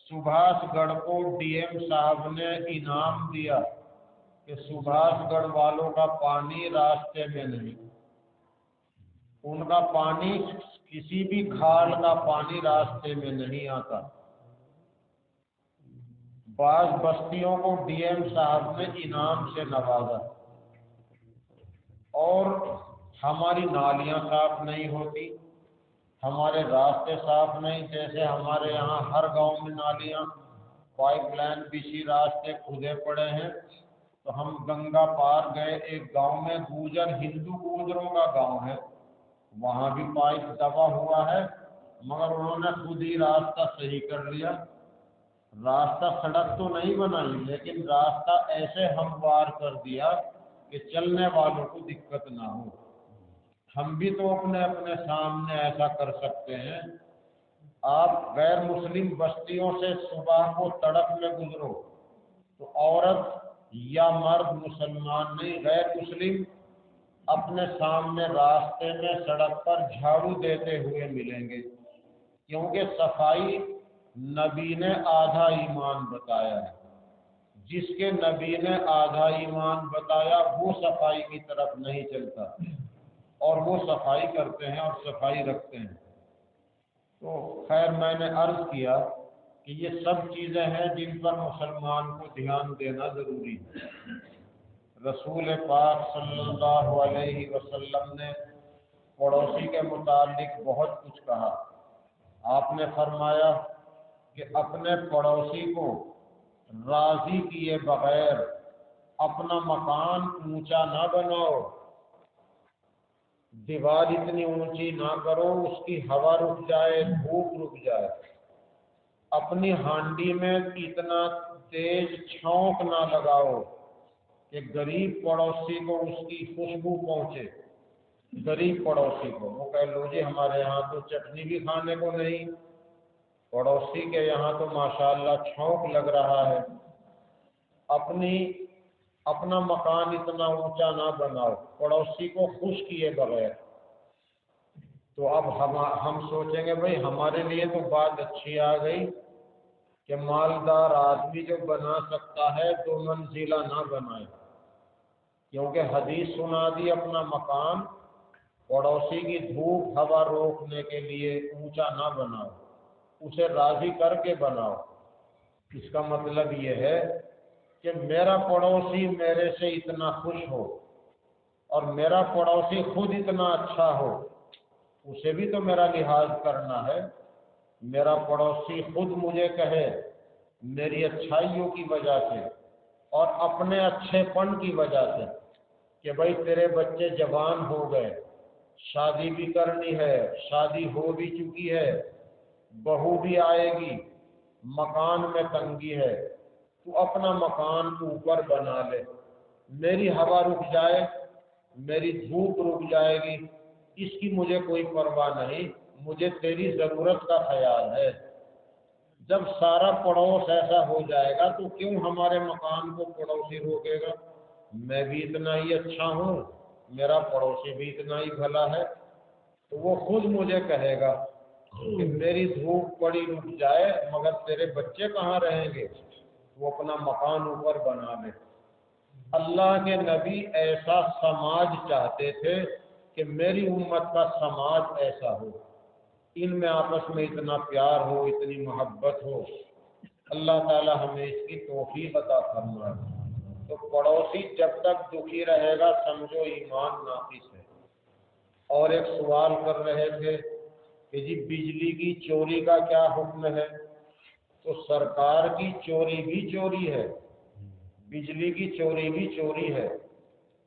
سبھاش گڑھ کو ڈی ایم صاحب نے انعام دیا کہ سبھاش گڑھ والوں کا پانی راستے میں نہیں، ان کا پانی کسی بھی کھال کا پانی راستے میں نہیں آتا۔ بعض بستیوں کو ڈی ایم صاحب نے انعام سے نوازا۔ اور ہماری نالیاں صاف نہیں ہوتی، ہمارے راستے صاف نہیں، جیسے ہمارے یہاں ہر گاؤں میں نالیاں، پائپ لائن بچھی، راستے کھدے پڑے ہیں۔ تو ہم گنگا پار گئے، ایک گاؤں میں ہندو گوجروں کا گاؤں ہے، وہاں بھی پائپ دبا ہوا ہے، مگر انہوں نے خود ہی راستہ صحیح کر لیا۔ راستہ سڑک تو نہیں بنائی، لیکن راستہ ایسے ہموار کر دیا کہ چلنے والوں کو دقت نہ ہو۔ ہم بھی تو اپنے سامنے ایسا کر سکتے ہیں۔ آپ غیر مسلم بستیوں سے صبح کو تڑپ میں گزرو تو عورت یا مرد، مسلمان نہیں غیر مسلم، اپنے سامنے راستے میں سڑک پر جھاڑو دیتے ہوئے ملیں گے، کیونکہ صفائی نبی نے آدھا ایمان بتایا ہے۔ جس کے نبی نے آدھا ایمان بتایا وہ صفائی کی طرف نہیں چلتا، اور وہ صفائی کرتے ہیں اور صفائی رکھتے ہیں۔ تو خیر، میں نے عرض کیا کہ یہ سب چیزیں ہیں جن پر مسلمان کو دھیان دینا ضروری ہے۔ رسول پاک صلی اللہ علیہ وسلم نے پڑوسی کے متعلق بہت کچھ کہا۔ آپ نے فرمایا کہ اپنے پڑوسی کو راضی کیے بغیر اپنا مکان اونچا نہ بناؤ، دیوار اتنی اونچی نہ کرو اس کی ہوا رک جائے، دھوپ رک جائے، اپنی ہانڈی میں اتنا تیز چھونک نہ لگاؤ کہ غریب پڑوسی کو اس کی خوشبو پہنچے۔ غریب پڑوسی کو وہ کہہ لو جی ہمارے یہاں تو چٹنی بھی کھانے کو نہیں، پڑوسی کے یہاں تو ماشاءاللہ چھونک لگ رہا ہے، اپنا مکان اتنا اونچا نہ بناؤ پڑوسی کو خوش کیے بغیر۔ تو اب ہم سوچیں گے بھئی ہمارے لیے تو بات اچھی آ گئی کہ مالدار آدمی جو بنا سکتا ہے 2 منزلہ نہ بنائے، کیونکہ حدیث سنا دی اپنا مکان پڑوسی کی دھوپ ہوا روکنے کے لیے اونچا نہ بناؤ، اسے راضی کر کے بناؤ۔ اس کا مطلب یہ ہے کہ میرا پڑوسی میرے سے اتنا خوش ہو اور میرا پڑوسی خود اتنا اچھا ہو، اسے بھی تو میرا لحاظ کرنا ہے۔ میرا پڑوسی خود مجھے کہے میری اچھائیوں کی وجہ سے اور اپنے اچھے پن کی وجہ سے کہ بھائی تیرے بچے جوان ہو گئے، شادی بھی کرنی ہے، شادی ہو بھی چکی ہے، بہو بھی آئے گی، مکان میں تنگی ہے، تو اپنا مکان اوپر بنا لے، میری ہوا رک جائے، میری دھوپ رک جائے گی، اس کی مجھے کوئی پرواہ نہیں، مجھے تیری ضرورت کا خیال ہے۔ جب سارا پڑوس ایسا ہو جائے گا تو کیوں ہمارے مکان کو پڑوسی روکے گا؟ میں بھی اتنا ہی اچھا ہوں، میرا پڑوسی بھی اتنا ہی بھلا ہے، تو وہ خود مجھے کہے گا کہ میری دھوپ بڑی رک جائے مگر تیرے بچے کہاں رہیں گے، وہ اپنا مکان اوپر بنا لے۔ اللہ کے نبی ایسا سماج چاہتے تھے کہ میری امت کا سماج ایسا ہو، ان میں آپس میں اتنا پیار ہو، اتنی محبت ہو۔ اللہ تعالی ہمیں اس کی توفیق عطا فرمائے۔ تو پڑوسی جب تک دکھی رہے گا سمجھو ایمان ناقص ہے۔ اور ایک سوال کر رہے تھے کہ جی بجلی کی چوری کا کیا حکم ہے؟ تو سرکار کی چوری بھی چوری ہے، بجلی کی چوری بھی چوری ہے۔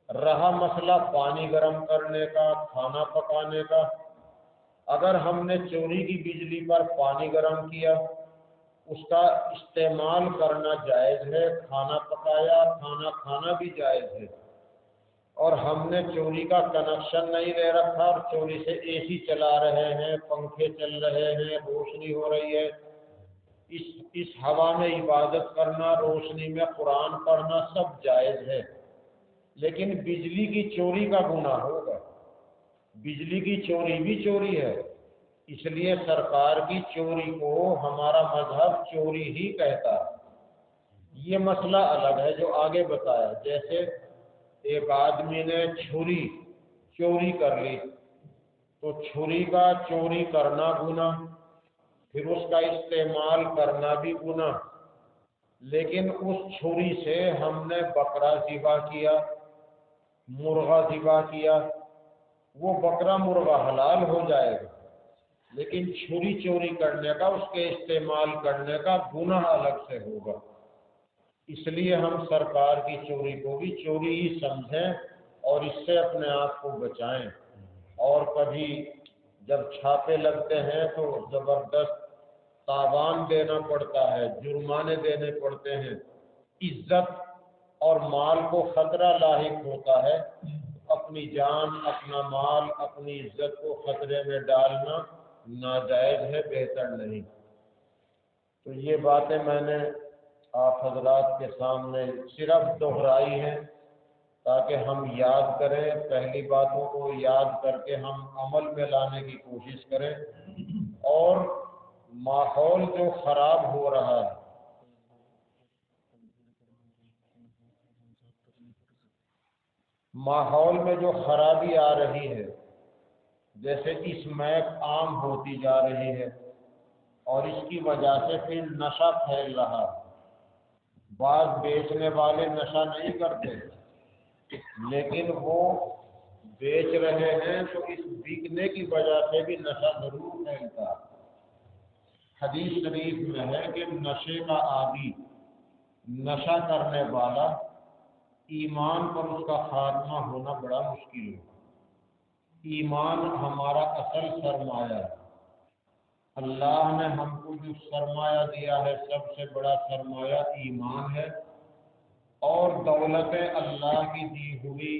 رہا مسئلہ پانی گرم کرنے کا، کھانا پکانے کا، اگر ہم نے چوری کی بجلی پر پانی گرم کیا، اس کا استعمال کرنا جائز ہے، کھانا پکایا، کھانا کھانا بھی جائز ہے، اور ہم نے چوری کا کنیکشن نہیں لے رکھا اور چوری سے اے سی چلا رہے ہیں، پنکھے چل رہے ہیں، روشنی ہو رہی ہے، اس ہوا میں عبادت کرنا، روشنی میں قرآن پڑھنا سب جائز ہے، لیکن بجلی کی چوری کا گناہ ہوگا۔ بجلی کی چوری بھی چوری ہے، اس لیے سرکار کی چوری کو ہمارا مذہب چوری ہی کہتا ہے۔ یہ مسئلہ الگ ہے جو آگے بتایا، جیسے ایک آدمی نے چھری چوری کر لی تو چھری کا چوری کرنا گناہ، پھر اس کا استعمال کرنا بھی گناہ، لیکن اس چھری سے ہم نے بکرا ذبح کیا، مرغا ذبح کیا، وہ بکرا مرغا حلال ہو جائے گا، لیکن چھری چوری کرنے کا، اس کے استعمال کرنے کا گناہ الگ سے ہوگا۔ اس لیے ہم سرکار کی چوری کو بھی چوری ہی سمجھیں اور اس سے اپنے آپ کو بچائیں۔ اور کبھی جب چھاپے لگتے ہیں تو زبردست تاوان دینا پڑتا ہے، جرمانے دینے پڑتے ہیں، عزت اور مال کو خطرہ لاحق ہوتا ہے، اپنی جان، اپنا مال، اپنی عزت کو خطرے میں ڈالنا ناجائز ہے، بہتر نہیں۔ تو یہ باتیں میں نے آپ حضرات کے سامنے صرف دہرائی ہیں تاکہ ہم یاد کریں، پہلی باتوں کو یاد کر کے ہم عمل میں لانے کی کوشش کریں۔ اور ماحول جو خراب ہو رہا ہے، ماحول میں جو خرابی آ رہی ہے، جیسے اسمیک عام ہوتی جا رہی ہے اور اس کی وجہ سے پھر نشہ پھیل رہا ہے۔ بعض بیچنے والے نشہ نہیں کرتے لیکن وہ بیچ رہے ہیں تو اس بکنے کی وجہ سے بھی نشہ ضرور پھیلتا ہے۔ حدیث شریف میں ہے کہ نشے کا عادی، نشہ کرنے والا، ایمان پر اس کا خاتمہ ہونا بڑا مشکل ہے۔ ایمان ہمارا اصل سرمایہ ہے۔ اللہ نے ہم کو جو سرمایہ دیا ہے سب سے بڑا سرمایہ ایمان ہے، اور دولتیں اللہ کی دی ہوئی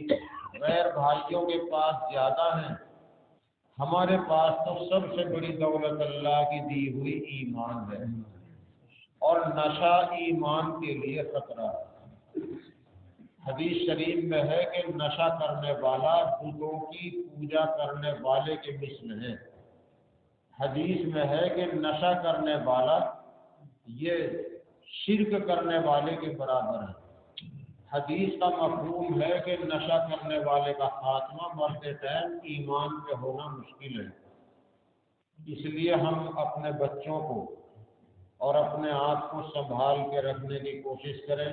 غیر بھائیوں کے پاس زیادہ ہیں، ہمارے پاس تو سب سے بڑی دولت اللہ کی دی ہوئی ایمان ہے، اور نشہ ایمان کے لیے خطرہ ہے۔ حدیث شریف میں ہے کہ نشہ کرنے والا بتوں کی پوجا کرنے والے کے مثل ہے۔ حدیث میں ہے کہ نشہ کرنے والا یہ شرک کرنے والے کے برابر ہے۔ حدیث کا مفہوم ہے کہ نشہ کرنے والے کا خاتمہ مرتے ٹائم ایمان پہ ہونا مشکل ہے۔ اس لیے ہم اپنے بچوں کو اور اپنے آپ کو سنبھال کے رکھنے کی کوشش کریں۔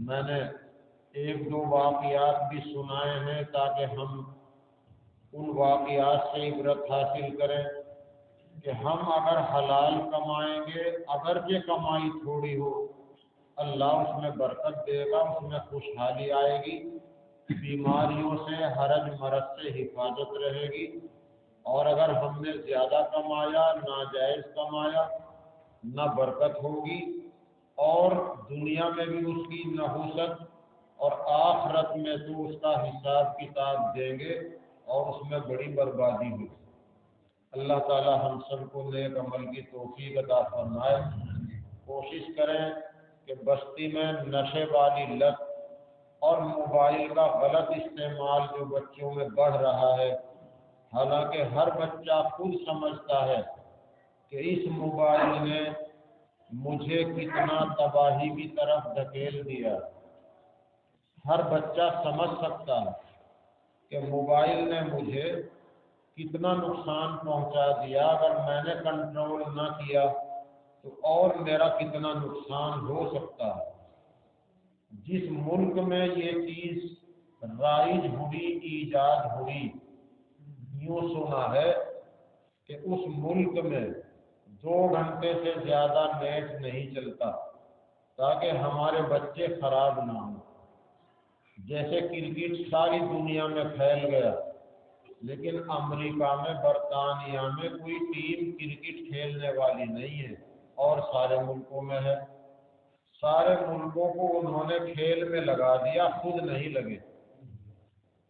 میں نے ایک دو واقعات بھی سنائے ہیں تاکہ ہم ان واقعات سے عبرت حاصل کریں کہ ہم اگر حلال کمائیں گے، اگرچہ کمائی تھوڑی ہو، اللہ اس میں برکت دے گا، اس میں خوشحالی آئے گی، بیماریوں سے، حرج مرض سے حفاظت رہے گی۔ اور اگر ہم نے زیادہ کمایا، ناجائز کمایا، نہ برکت ہوگی، اور دنیا میں بھی اس کی نحوست، اور آخرت میں تو اس کا حساب کتاب دیں گے اور اس میں بڑی بربادی ہوگی۔ اللہ تعالی ہم سب کو نیک عمل کی توفیق عطا فرمائے۔ کوشش کریں کہ بستی میں نشے والی لت اور موبائل کا غلط استعمال جو بچوں میں بڑھ رہا ہے، حالانکہ ہر بچہ خود سمجھتا ہے کہ اس موبائل نے مجھے کتنا تباہی کی طرف دھکیل دیا۔ ہر بچہ سمجھ سکتا ہے کہ موبائل نے مجھے کتنا نقصان پہنچا دیا، اگر میں نے کنٹرول نہ کیا تو اور میرا کتنا نقصان ہو سکتا ہے۔ جس ملک میں یہ چیز رائج ہوئی، ایجاد ہوئی، یوں سنا ہے کہ اس ملک میں 2 گھنٹے سے زیادہ نیٹ نہیں چلتا تاکہ ہمارے بچے خراب نہ ہوں۔ جیسے کرکٹ ساری دنیا میں پھیل گیا، لیکن امریکہ میں، برطانیہ میں کوئی ٹیم کرکٹ کھیلنے والی نہیں ہے، اور سارے ملکوں میں ہے۔ سارے ملکوں کو انہوں نے کھیل میں لگا دیا، خود نہیں لگے،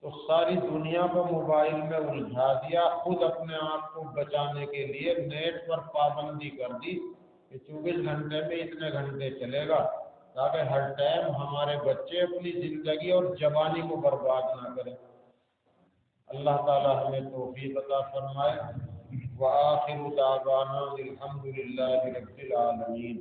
تو ساری دنیا کو موبائل میں الجھا دیا۔ خود اپنے آپ کو بچانے کے لیے نیٹ پر پابندی کر دی کہ 24 گھنٹے میں اتنے گھنٹے چلے گا، تاکہ ہر ٹائم ہمارے بچے اپنی زندگی اور جوانی کو برباد نہ کریں۔ اللہ تعالی ہمیں توفیق عطا فرمائے۔ وآخر دعوانا الحمد للہ رب العالمین۔